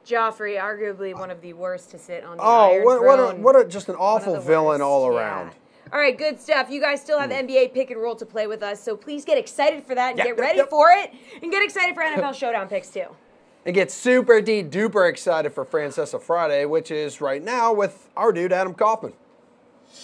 Joffrey, arguably one of the worst to sit on the Iron Throne. What just an awful villain all around. All right, good stuff. You guys still have NBA pick and roll to play with us, so please get excited for that and get ready for it. And get excited for NFL Showdown picks, too. And get super duper excited for Francesa Friday, which is right now with our dude, Adam Kaufman.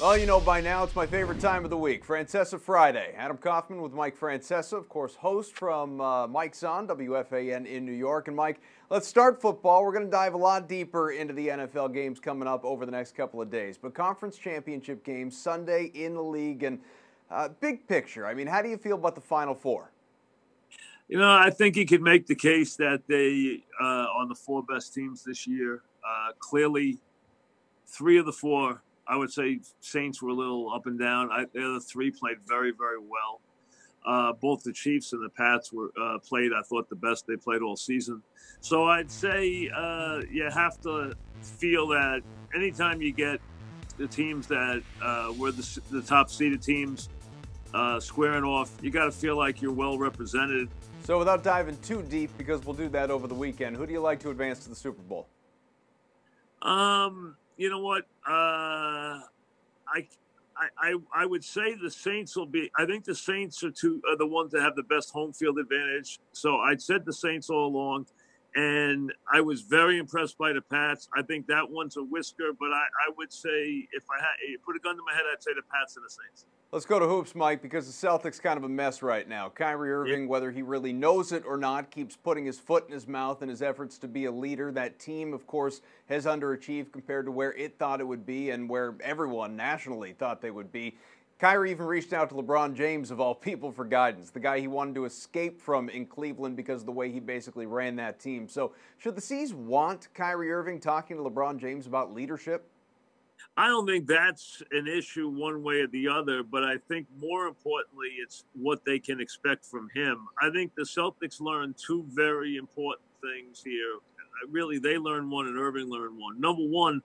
Well, you know by now it's my favorite time of the week, Francesa Friday. Adam Kaufman with Mike Francesa, of course, host from Mike's on WFAN in New York. And Mike, let's start football. We're going to dive a lot deeper into the NFL games coming up over the next couple of days. But conference championship games Sunday in the league and big picture. I mean, how do you feel about the Final Four? You know, I think you could make the case that they are the four best teams this year. Clearly, three of the four. I would say Saints were a little up and down. The other three played very, very well. Both the Chiefs and the Pats were played, I thought, the best they played all season. So I'd say you have to feel that anytime you get the teams that were the top-seeded teams squaring off, you got to feel like you're well represented. So without diving too deep, because we'll do that over the weekend, who do you like to advance to the Super Bowl? You know what? I would say the Saints will be. I think the Saints are the ones that have the best home field advantage. So I'd said the Saints all along, and I was very impressed by the Pats. I think that one's a whisker, but I would say if I had put a gun to my head, I'd say the Pats and the Saints. Let's go to hoops, Mike, because the Celtics kind of a mess right now. Kyrie Irving, whether he really knows it or not, keeps putting his foot in his mouth in his efforts to be a leader. That team, of course, has underachieved compared to where it thought it would be and where everyone nationally thought they would be. Kyrie even reached out to LeBron James, of all people, for guidance, the guy he wanted to escape from in Cleveland because of the way he basically ran that team. So should the C's want Kyrie Irving talking to LeBron James about leadership? I don't think that's an issue one way or the other, but I think more importantly, it's what they can expect from him. I think the Celtics learned two very important things here. Really, they learned one and Irving learned one. Number one,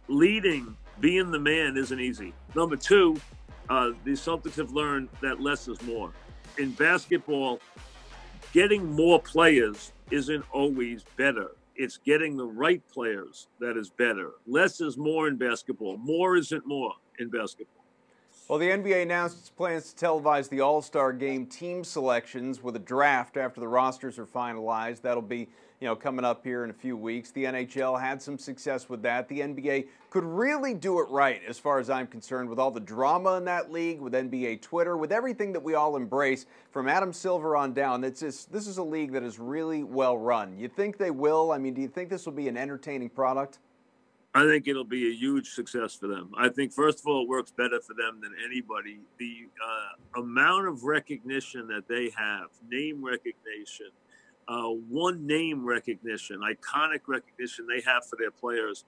leading, being the man isn't easy. Number two, the Celtics have learned that less is more. In basketball, getting more players isn't always better. It's getting the right players that is better. Less is more in basketball. More isn't more in basketball. Well, the NBA announced its plans to televise the All-Star Game team selections with a draft after the rosters are finalized. That'll be, coming up here in a few weeks. The NHL had some success with that. The NBA could really do it right, as far as I'm concerned, with all the drama in that league, with NBA Twitter, with everything that we all embrace from Adam Silver on down. This is a league that is really well run. You think they will? I mean, do you think this will be an entertaining product? I think it'll be a huge success for them. I think, first of all, it works better for them than anybody. The amount of recognition that they have, name recognition, one name recognition, iconic recognition they have for their players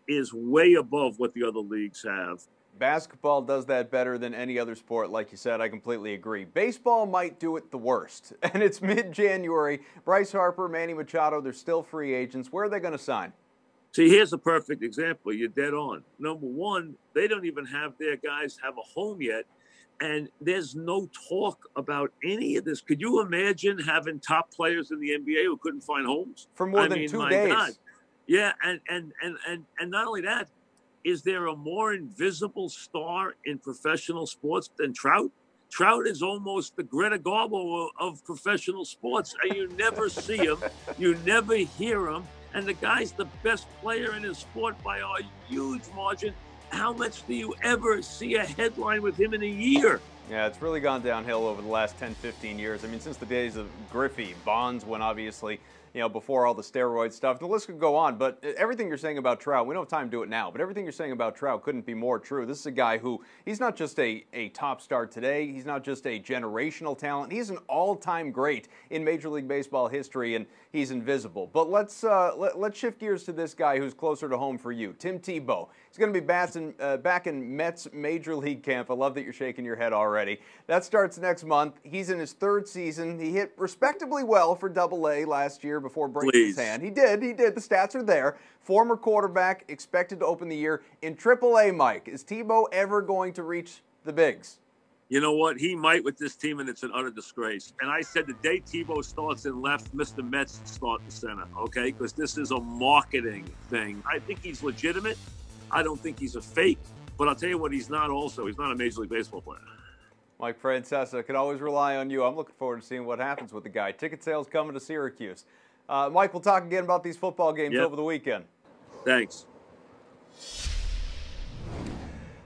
is way above what the other leagues have. Basketball does that better than any other sport, like you said. I completely agree. Baseball might do it the worst, and it's mid-January. Bryce Harper, Manny Machado, they're still free agents. Where are they going to sign? See, here's a perfect example. You're dead on. Number one, they don't even have their guys have a home yet, and there's no talk about any of this. Could you imagine having top players in the NBA who couldn't find homes? For more than 2 days. God. Yeah, and not only that, is there a more invisible star in professional sports than Trout? Trout is almost the Greta Garbo of professional sports. You never see him. You never hear him. And the guy's the best player in his sport by a huge margin. How much do you ever see a headline with him in a year? Yeah, it's really gone downhill over the last 10, 15 years. I mean, since the days of Griffey, Bonds, when obviously before all the steroid stuff. The list could go on, but everything you're saying about Trout, we don't have time to do it now, but everything you're saying about Trout couldn't be more true. This is a guy who, he's not just a top star today, he's not just a generational talent, he's an all-time great in Major League Baseball history, and he's invisible. But let's shift gears to this guy who's closer to home for you, Tim Tebow. He's going to be back in Mets Major League camp. I love that you're shaking your head already. That starts next month. He's in his third season. He hit respectably well for Double-A last year before breaking his hand. He did. The stats are there. Former quarterback, expected to open the year in Triple-A, Mike. Is Tebow ever going to reach the bigs? You know what? He might with this team, and it's an utter disgrace. And I said the day Tebow starts in left, Mr. Mets start in center, okay? Because this is a marketing thing. I think he's legitimate. I don't think he's a fake. But I'll tell you what he's not also. He's not a Major League Baseball player. Mike Francesa, can always rely on you. I'm looking forward to seeing what happens with the guy. Ticket sales coming to Syracuse. Mike, we'll talk again about these football games over the weekend. Thanks.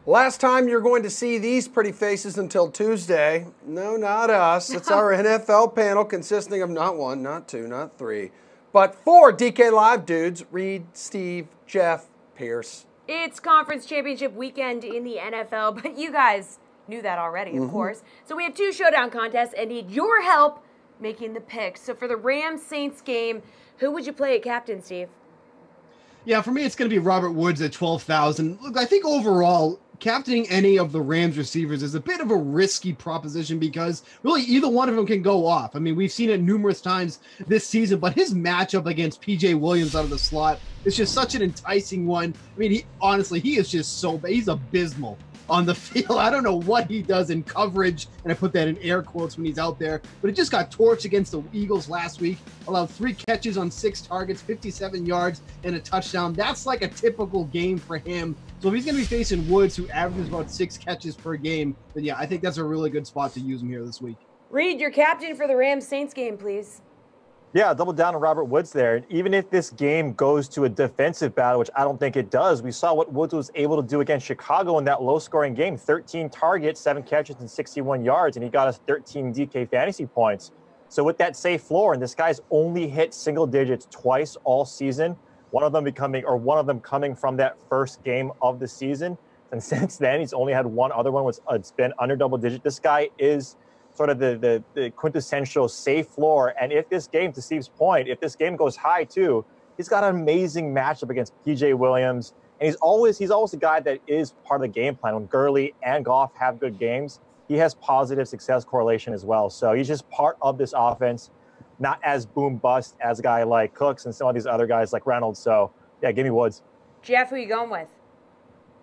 Last time you're going to see these pretty faces until Tuesday. No, not us. It's our NFL panel consisting of not one, not two, not three, but 4 DK Live dudes. Reed, Steve, Jeff, Pierce. It's conference championship weekend in the NFL, but you guys knew that already, of course. So we have 2 showdown contests and need your help making the picks. So for the Rams-Saints game, who would you play at captain, Steve? Yeah, for me, it's going to be Robert Woods at 12,000. Look, I think overall, captaining any of the Rams receivers is a bit of a risky proposition because really either one of them can go off. I mean, we've seen it numerous times this season, but his matchup against P.J. Williams out of the slot is just such an enticing one. I mean, he is just so bad. He's abysmal on the field. I don't know what he does in coverage, and I put that in air quotes when he's out there, but it just got torched against the Eagles last week, allowed 3 catches on 6 targets, 57 yards, and a touchdown. That's like a typical game for him. So if he's going to be facing Woods, who averages about 6 catches per game, then yeah, I think that's a really good spot to use him here this week. Reed, your captain for the Rams-Saints game, please. Yeah, double down on Robert Woods there. And even if this game goes to a defensive battle, which I don't think it does, we saw what Woods was able to do against Chicago in that low-scoring game. 13 targets, 7 catches, and 61 yards, and he got us 13 DK fantasy points. So with that safe floor, and this guy's only hit single digits twice all season, one of them coming from that first game of the season. And since then, he's only had one other one, it's been under double digit. This guy is sort of the quintessential safe floor. And if this game, to Steve's point, if this game goes high too, he's got an amazing matchup against P.J. Williams. And he's always a guy that is part of the game plan. When Gurley and Goff have good games, he has positive success correlation as well. So he's just part of this offense, not as boom bust as a guy like Cooks and some of these other guys like Reynolds. So yeah, give me Woods. Jeff, who are you going with?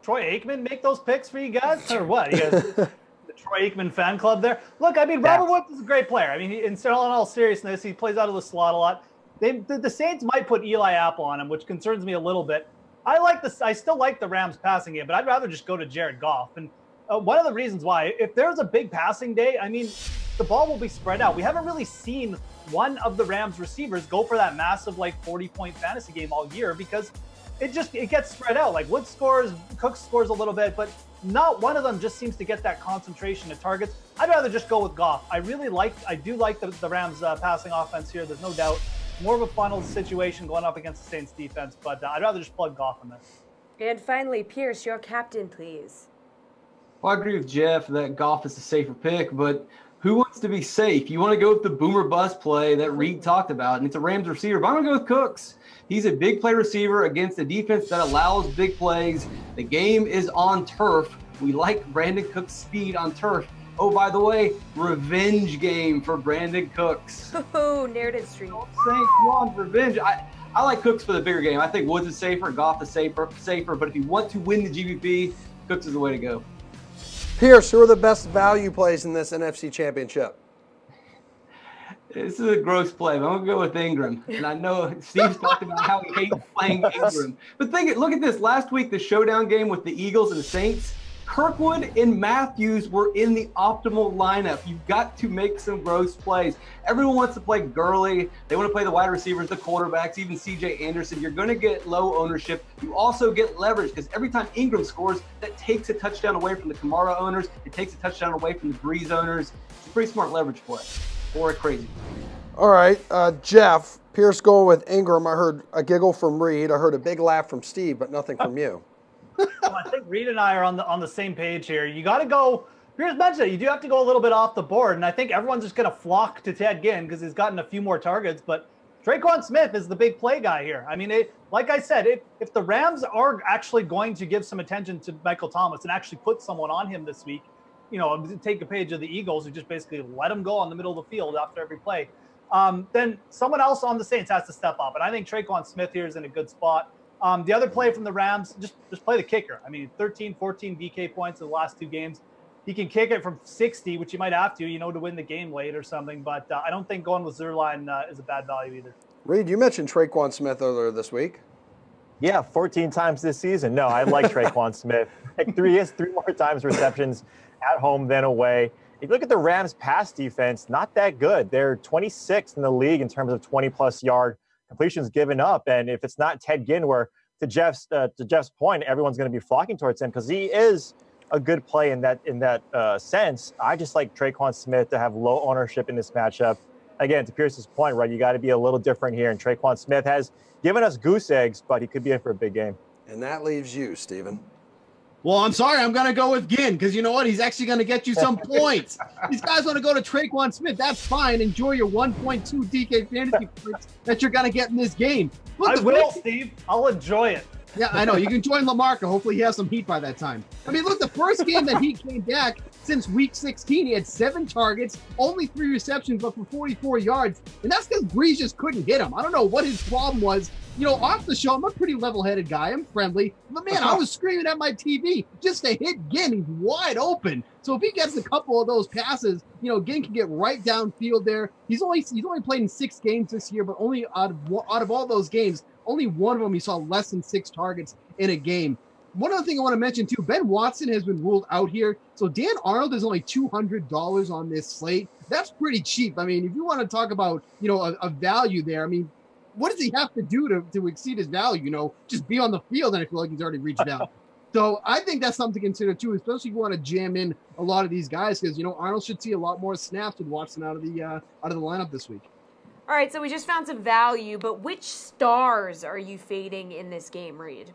Troy Aikman make those picks for you guys, or what? You guys, the Troy Aikman fan club there. Look, I mean, Robert Woods is a great player. I mean, in all seriousness, he plays out of the slot a lot. The Saints might put Eli Apple on him, which concerns me a little bit. I still like the Rams passing game, but I'd rather just go to Jared Goff. And one of the reasons why, if there's a big passing day, I mean, the ball will be spread out. We haven't really seen one of the Rams receivers go for that massive 40-point fantasy game all year because it gets spread out. Like Woods scores, Cook scores a little bit, but not one of them just seems to get that concentration of targets. I'd rather just go with Goff. I do like the Rams passing offense here. There's no doubt. More of a funnel situation going up against the Saints defense, but I'd rather just plug Goff in this. And finally, Pierce, your captain, please. Well, I agree with Jeff that Goff is a safer pick, but who wants to be safe? You want to go with the boomer bust play that Reed talked about, and it's a Rams receiver, but I'm going to go with Cooks. He's a big play receiver against a defense that allows big plays. The game is on turf. We like Brandon Cooks' speed on turf. Oh, by the way, revenge game for Brandon Cooks. Oh, narrative street. Saints, come on, revenge. I like Cooks for the bigger game. I think Woods is safer, Goff is safer. But if you want to win the GVP, Cooks is the way to go. Pierce, who are the best value plays in this NFC Championship? This is a gross play, but I'm going to go with Ingram. And I know Steve's talking about how he hates playing Ingram. But look at this. Last week, the showdown game with the Eagles and the Saints, Kirkwood and Matthews were in the optimal lineup. You've got to make some gross plays. Everyone wants to play Gurley. They want to play the wide receivers, the quarterbacks, even C.J. Anderson. You're going to get low ownership. You also get leverage because every time Ingram scores, that takes a touchdown away from the Kamara owners. It takes a touchdown away from the Breeze owners. It's a pretty smart leverage play. Or crazy. All right, Jeff, Pierce going with Ingram. I heard a giggle from Reed. I heard a big laugh from Steve, but nothing from you. Well, I think Reed and I are on the same page here. You got to go. Pierce mentioned it. You do have to go a little bit off the board, and I think everyone's just going to flock to Ted Ginn because he's gotten a few more targets. But Traquan Smith is the big play guy here. I mean, like I said, if the Rams are actually going to give some attention to Michael Thomas and actually put someone on him this week, take a page of the Eagles who just basically let him go on the middle of the field after every play, then someone else on the Saints has to step up. And I think Traquan Smith here is in a good spot. The other play from the Rams, just play the kicker. I mean, 13, 14 DK points in the last 2 games. He can kick it from 60, which you might have to, to win the game late or something. But I don't think going with Zerline is a bad value either. Reed, you mentioned Traquan Smith earlier this week. Yeah, 14 times this season. No, I like Traquan Smith. Like 3 more times receptions at home than away. If you look at the Rams' pass defense, not that good. They're 26th in the league in terms of 20-plus yard completions given up. And if it's not Ted Ginn, where to Jeff's point, everyone's going to be flocking towards him because he is a good play in that sense. I just like Traquan Smith to have low ownership in this matchup. Again, to Pierce's point, right, you got to be a little different here. And Traquan Smith has given us goose eggs, but he could be in for a big game. And that leaves you, Steven. Well, I'm sorry. I'm going to go with Ginn because you know what? He's actually going to get you some points. These guys want to go to Traquan Smith. That's fine. Enjoy your 1.2 DK fantasy points that you're going to get in this game. Look, I will, Steve. I'll enjoy it. Yeah, I know. You can join LaMarca. Hopefully he has some heat by that time. I mean, look, the first game that he came back since week 16, he had 7 targets, only 3 receptions, but for 44 yards. And that's because Breeze just couldn't hit him. I don't know what his problem was. Off the show, I'm a pretty level-headed guy. I'm friendly. But, man, I was screaming at my TV just to hit Ginn. He's wide open. So if he gets a couple of those passes, Ginn can get right downfield there. He's only played in 6 games this year, but only out of all those games, only one of them he saw less than 6 targets in a game. One other thing I want to mention, too, Ben Watson has been ruled out here. So Dan Arnold is only $200 on this slate. That's pretty cheap. I mean, if you want to talk about, a value there, I mean, what does he have to do to exceed his value? Just be on the field, and I feel like he's already reached out. So I think that's something to consider, too, especially if you want to jam in a lot of these guys because, Arnold should see a lot more snaps with Watson out of the lineup this week. All right, so we just found some value, but which stars are you fading in this game, Reed?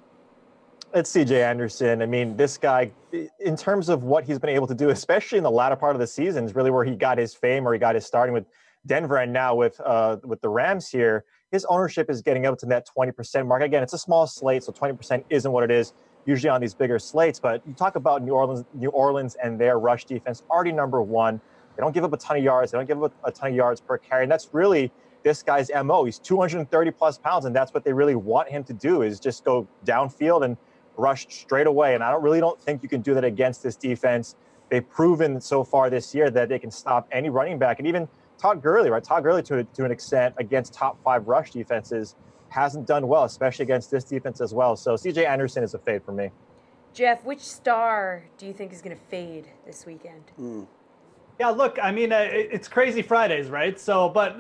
It's C.J. Anderson. I mean, this guy, in terms of what he's been able to do, especially in the latter part of the season, is really where he got his fame or he got his starting with Denver and now with the Rams here. His ownership is getting up to that 20% mark. Again, it's a small slate, so 20% isn't what it is usually on these bigger slates. But you talk about New Orleans and their rush defense, already number 1. They don't give up a ton of yards. They don't give up a ton of yards per carry. And that's really this guy's MO. He's 230-plus pounds, and that's what they really want him to do is just go downfield and rush straight away. And I don't think you can do that against this defense. They've proven so far this year that they can stop any running back. And even Todd Gurley, right? Todd Gurley, to an extent, against top 5 rush defenses, hasn't done well, especially against this defense as well. So C.J. Anderson is a fade for me. Jeff, which star do you think is going to fade this weekend? Yeah, look, I mean, it's crazy Fridays, right? So, but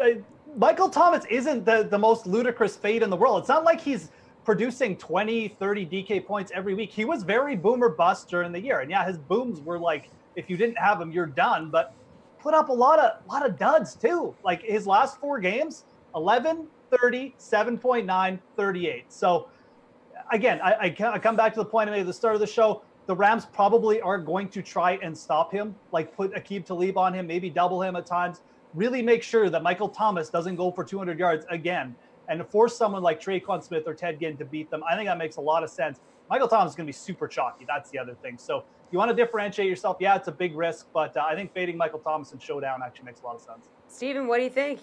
Michael Thomas isn't the most ludicrous fade in the world. It's not like he's producing 20, 30 DK points every week. He was very boom or bust during the year. And yeah, his booms were like, if you didn't have him, you're done. But put up a lot of duds too. Like his last 4 games, 11, 30, 7.9, 38. So again, I come back to the point I made at the start of the show. The Rams probably are going to try and stop him, like put Aqib Talib on him, maybe double him at times. Really make sure that Michael Thomas doesn't go for 200 yards again and to force someone like Traquan Smith or Ted Ginn to beat them. I think that makes a lot of sense. Michael Thomas is going to be super chalky. That's the other thing. So if you want to differentiate yourself, yeah, it's a big risk, but I think fading Michael Thomas in showdown actually makes a lot of sense. Steven, what do you think?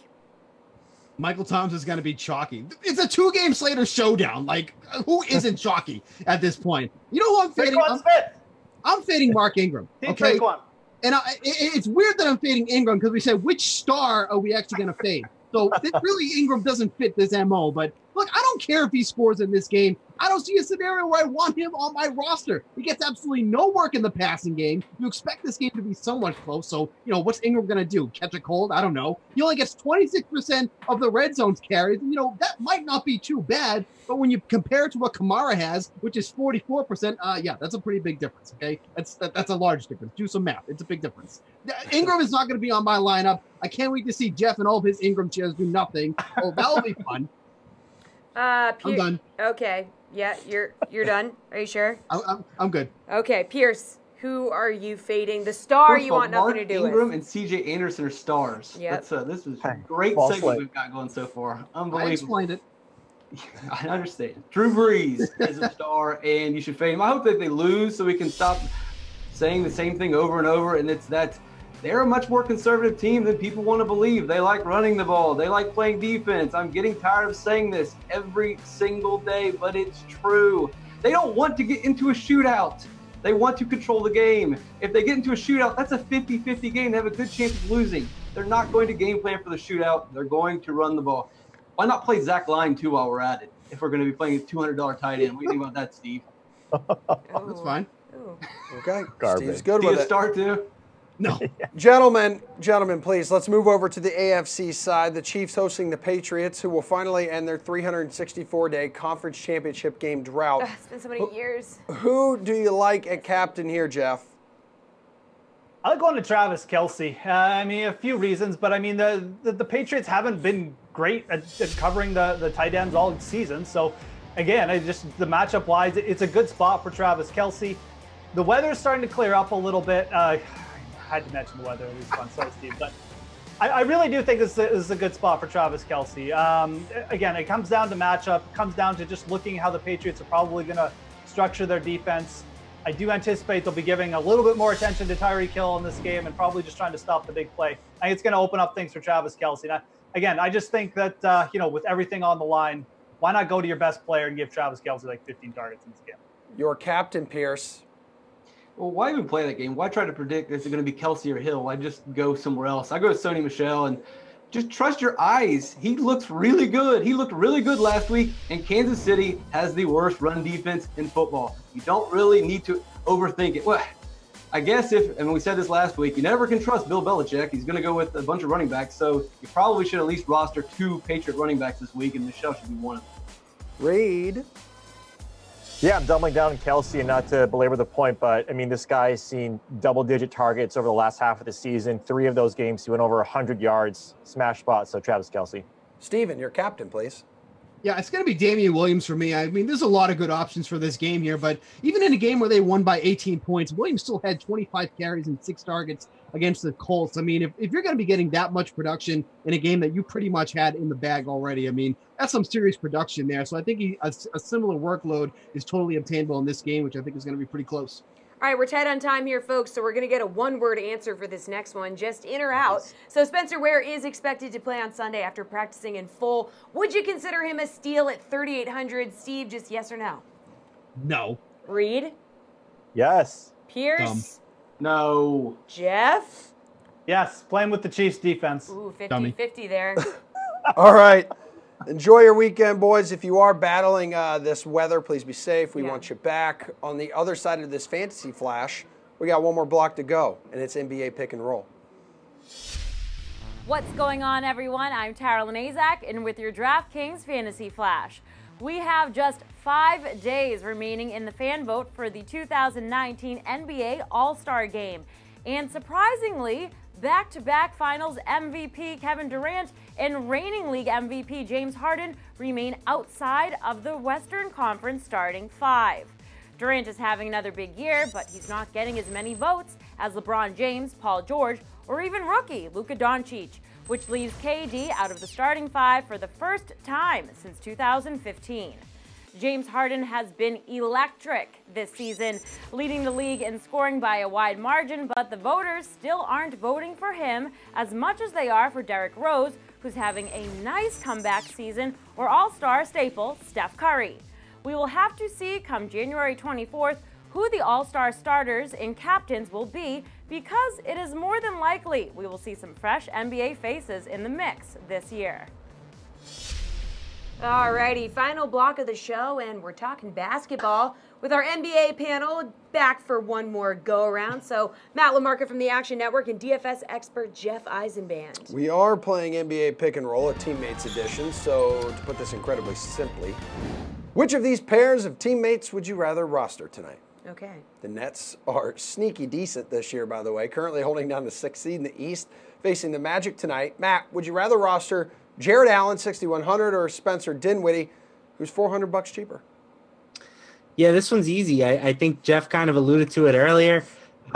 Michael Thomas is going to be chalky. It's a 2-game slate or showdown. Like, who isn't chalky at this point? You know who I'm fading? I'm fading Mark Ingram. Okay. And it's weird that I'm fading Ingram because we said, which star are we actually going to fade? So really, Ingram doesn't fit this MO. But look, I don't care if he scores in this game. I don't see a scenario where I want him on my roster. He gets absolutely no work in the passing game. You expect this game to be somewhat close. So, what's Ingram going to do? Catch a cold? I don't know. He only gets 26% of the red zone's carries. That might not be too bad. But when you compare it to what Kamara has, which is 44%, yeah, that's a pretty big difference, okay? That's a large difference. Do some math. It's a big difference. Ingram is not going to be on my lineup. I can't wait to see Jeff and all of his Ingram shares do nothing. Oh, that'll be fun. I'm done. Okay. Yeah, you're done. Are you sure? I'm good. Okay, Pierce, who are you fading? The star you want nothing to do with. Ingram and CJ Anderson are stars. Yep. This is a great segment we've got going so far. Unbelievable. I explained it. I understand. Drew Brees is a star, and you should fade him. I hope that they lose so we can stop saying the same thing over and over, and it's that they're a much more conservative team than people want to believe. They like running the ball. They like playing defense. I'm getting tired of saying this every single day, but it's true. They don't want to get into a shootout. They want to control the game. If they get into a shootout, that's a 50-50 game. They have a good chance of losing. They're not going to game plan for the shootout. They're going to run the ball. Why not play Zach Line, too, while we're at it, if we're going to be playing a $200 tight end? What do you think about that, Steve? That's fine. Ooh. Okay. Garbage. Steve's good Do with you it. start, too? No. Gentlemen, please, let's move over to the AFC side. The Chiefs hosting the Patriots, who will finally end their 364-day conference championship game drought. It's been so many years. Who do you like at captain here, Jeff? I like going to Travis Kelce. A few reasons, but the Patriots haven't been great at covering the tight ends all season. So, again, the matchup-wise, it's a good spot for Travis Kelce. The weather's starting to clear up a little bit. I had to mention the weather at least once, sorry, Steve. But I really do think this is a good spot for Travis Kelce. Again, it comes down to matchup. It comes down to just looking how the Patriots are probably going to structure their defense. I do anticipate they'll be giving a little bit more attention to Tyreek Hill in this game and probably just trying to stop the big play. I think it's going to open up things for Travis Kelce. Now, again, I just think that, with everything on the line, why not go to your best player and give Travis Kelce like 15 targets in this game? Your captain, Pierce. Well, why even play that game? Why try to predict is it going to be Kelce or Hill? Why just go somewhere else? I go to Sony Michel and just trust your eyes. He looks really good. He looked really good last week, and Kansas City has the worst run defense in football. You don't really need to overthink it. Well, I guess we said this last week, you never can trust Bill Belichick. He's going to go with a bunch of running backs, so you probably should at least roster 2 Patriot running backs this week, and Michel should be one of them. Reed. Yeah, I'm doubling down on Kelce, and not to belabor the point, but this guy has seen double-digit targets over the last half of the season. 3 of those games, he went over 100 yards, smash spot. So Travis Kelce. Steven, your captain, please. Yeah, it's going to be Damian Williams for me. There's a lot of good options for this game here, but even in a game where they won by 18 points, Williams still had 25 carries and 6 targets against the Colts. If you're going to be getting that much production in a game that you pretty much had in the bag already, that's some serious production there. So I think a similar workload is totally obtainable in this game, which I think is going to be pretty close. All right, we're tight on time here, folks, so we're going to get a one-word answer for this next one, just in or out. So Spencer Ware is expected to play on Sunday after practicing in full. Would you consider him a steal at 3,800? Steve, just yes or no? No. Reed? Yes. Pierce? Dumb. No. Jeff? Yes, playing with the Chiefs defense. Ooh, 50-50 there. All right. Enjoy your weekend, boys. If you are battling this weather, please be safe. We want you back. On the other side of this fantasy flash, we got one more block to go, and it's NBA Pick and Roll. What's going on, everyone? I'm Tara Lanazak, and with your DraftKings Fantasy Flash. We have just 5 days remaining in the fan vote for the 2019 NBA All-Star Game. And surprisingly, back-to-back Finals MVP Kevin Durant and reigning league MVP James Harden remain outside of the Western Conference starting 5. Durant is having another big year, but he's not getting as many votes as LeBron James, Paul George, or even rookie Luka Doncic, which leaves KD out of the starting 5 for the first time since 2015. James Harden has been electric this season, leading the league in scoring by a wide margin, but the voters still aren't voting for him as much as they are for Derrick Rose, who's having a nice comeback season, or All-Star staple Steph Curry. We will have to see come January 24th who the All-Star starters and captains will be, because it is more than likely we will see some fresh NBA faces in the mix this year. Alrighty, final block of the show, and we're talking basketball with our NBA panel back for one more go-around. So Matt LaMarca from the Action Network and DFS expert Jeff Eisenband. We are playing NBA Pick and Roll, a teammates edition. So to put this incredibly simply, which of these pairs of teammates would you rather roster tonight? Okay. The Nets are sneaky decent this year, by the way, currently holding down the 6th seed in the East, facing the Magic tonight. Matt, would you rather roster Jared Allen, 6,100, or Spencer Dinwiddie, who's $400 cheaper? Yeah, this one's easy. I think Jeff kind of alluded to it earlier.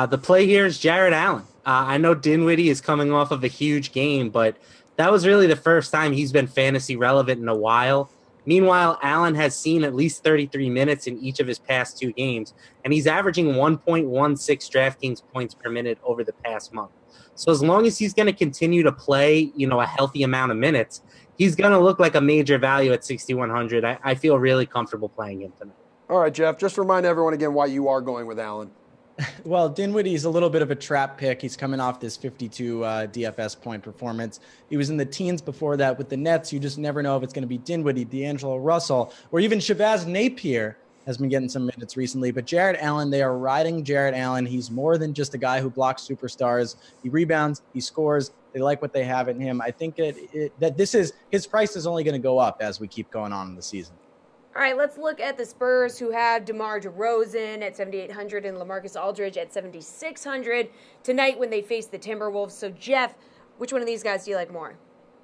The play here is Jared Allen. I know Dinwiddie is coming off of a huge game, but that was really the first time he's been fantasy relevant in a while. Meanwhile, Allen has seen at least 33 minutes in each of his past 2 games, and he's averaging 1.16 DraftKings points per minute over the past month. So as long as he's going to continue to play, a healthy amount of minutes, he's going to look like a major value at 6,100. I feel really comfortable playing him tonight. All right, Jeff, just remind everyone again why you are going with Allen. Well, Dinwiddie's a little bit of a trap pick. He's coming off this 52 DFS point performance. He was in the teens before that with the Nets. You just never know if it's going to be Dinwiddie, D'Angelo Russell, or even Shabazz Napier has been getting some minutes recently. But Jared Allen, they are riding Jared Allen. He's more than just a guy who blocks superstars. He rebounds, he scores. They like what they have in him. I think that his price is only going to go up as we keep going on in the season. All right, let's look at the Spurs, who have DeMar DeRozan at 7,800 and LaMarcus Aldridge at 7,600 tonight when they face the Timberwolves. So, Jeff, which one of these guys do you like more?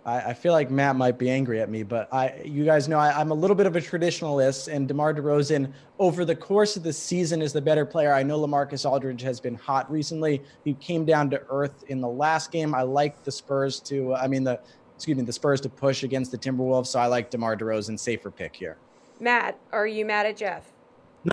I feel like Matt might be angry at me, but you guys know I'm a little bit of a traditionalist, and DeMar DeRozan over the course of the season is the better player. I know LaMarcus Aldridge has been hot recently. He came down to earth in the last game. I like the Spurs to push against the Timberwolves, so I like DeMar DeRozan, safer pick here. Matt, are you mad at Jeff?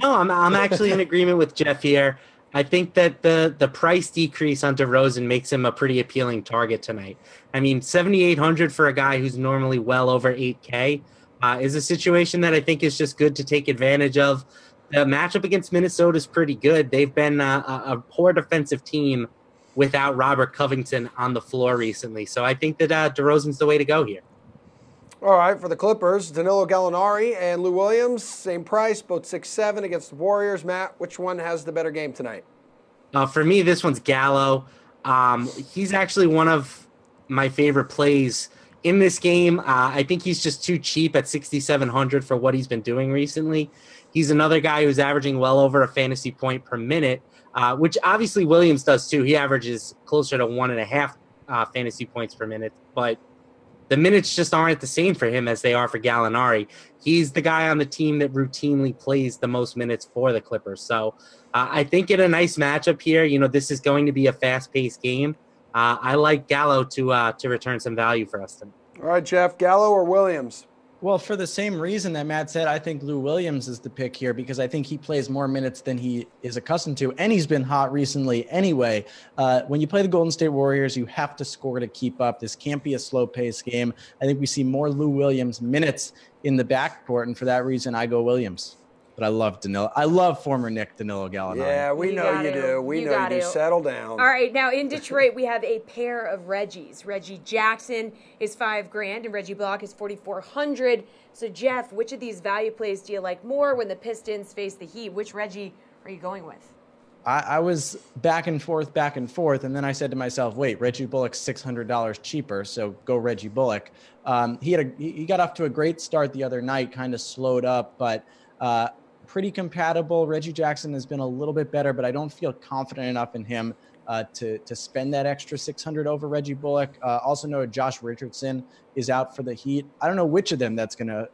No, I'm actually in agreement with Jeff here. I think that the price decrease on DeRozan makes him a pretty appealing target tonight. I mean, 7,800 for a guy who's normally well over 8K is a situation that I think is just good to take advantage of. The matchup against Minnesota is pretty good. They've been a poor defensive team without Robert Covington on the floor recently. So I think that DeRozan's the way to go here. All right, for the Clippers, Danilo Gallinari and Lou Williams, same price, both 6'7" against the Warriors. Matt, which one has the better game tonight? For me, this one's Gallo. He's actually one of my favorite plays in this game. I think he's just too cheap at 6,700 for what he's been doing recently. He's another guy who's averaging well over a fantasy point per minute, which obviously Williams does too. He averages closer to 1.5 fantasy points per minute, but the minutes just aren't the same for him as they are for Gallinari. He's the guy on the team that routinely plays the most minutes for the Clippers. So I think in a nice matchup here, this is going to be a fast-paced game. I like Gallo to return some value for us tonight. All right, Jeff, Gallo or Williams? Well, for the same reason that Matt said, I think Lou Williams is the pick here because I think he plays more minutes than he is accustomed to, and he's been hot recently anyway. When you play the Golden State Warriors, you have to score to keep up. This can't be a slow-paced game. I think we see more Lou Williams minutes in the backcourt, and for that reason, I go Williams. But I love Danilo. I love former Nick Danilo Gallinari. Yeah, we know you do. We know you do. Settle down. All right, now in Detroit, we have a pair of Reggies. Reggie Jackson is $5,000 and Reggie Block is 4,400. So, Jeff, which of these value plays do you like more when the Pistons face the Heat? Which Reggie are you going with? I was back and forth, and then I said to myself, wait, Reggie Bullock's $600 cheaper, so go Reggie Bullock. He got off to a great start the other night, kind of slowed up, but pretty compatible. Reggie Jackson has been a little bit better, but I don't feel confident enough in him to spend that extra $600 over Reggie Bullock. Also know Josh Richardson is out for the Heat. I don't know which of them that's going to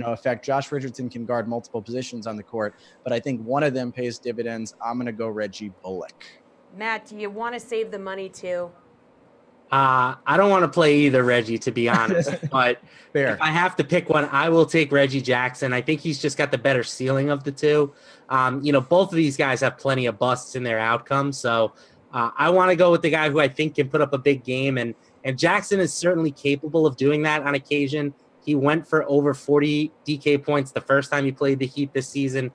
affect. Josh Richardson can guard multiple positions on the court, but I think one of them pays dividends. I'm going to go Reggie Bullock. Matt, do you want to save the money too? I don't want to play either Reggie, to be honest, but if I have to pick one, I will take Reggie Jackson. I think he's just got the better ceiling of the two. Both of these guys have plenty of busts in their outcomes, so I want to go with the guy who I think can put up a big game, and Jackson is certainly capable of doing that on occasion. He went for over 40 DK points the first time he played the Heat this season.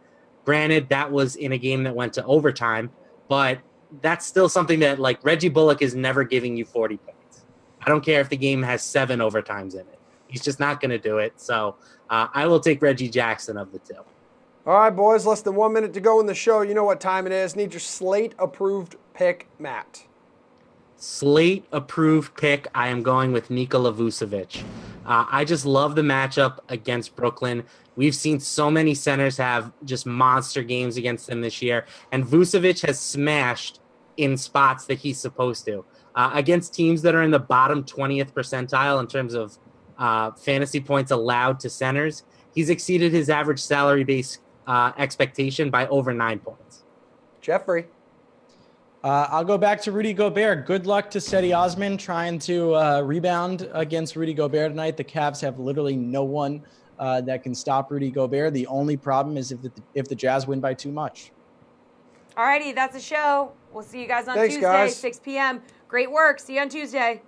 Granted, that was in a game that went to overtime, but that's still something that, Reggie Bullock is never giving you 40 points. I don't care if the game has 7 overtimes in it. He's just not going to do it. So I will take Reggie Jackson of the two. All right, boys, less than 1 minute to go in the show. You know what time it is. Need your slate-approved pick, Matt. Slate-approved pick, I am going with Nikola Vucevic. I just love the matchup against Brooklyn. We've seen so many centers have just monster games against them this year, and Vucevic has smashed in spots that he's supposed to. Against teams that are in the bottom 20th percentile in terms of fantasy points allowed to centers, he's exceeded his average salary base expectation by over 9 points. Jeffrey. I'll go back to Rudy Gobert. Good luck to Cedi Osman trying to rebound against Rudy Gobert tonight. The Cavs have literally no one that can stop Rudy Gobert. The only problem is if the Jazz win by too much. Alrighty, that's the show. We'll see you guys on Thanks, Tuesday, guys. 6 p.m. Great work. See you on Tuesday.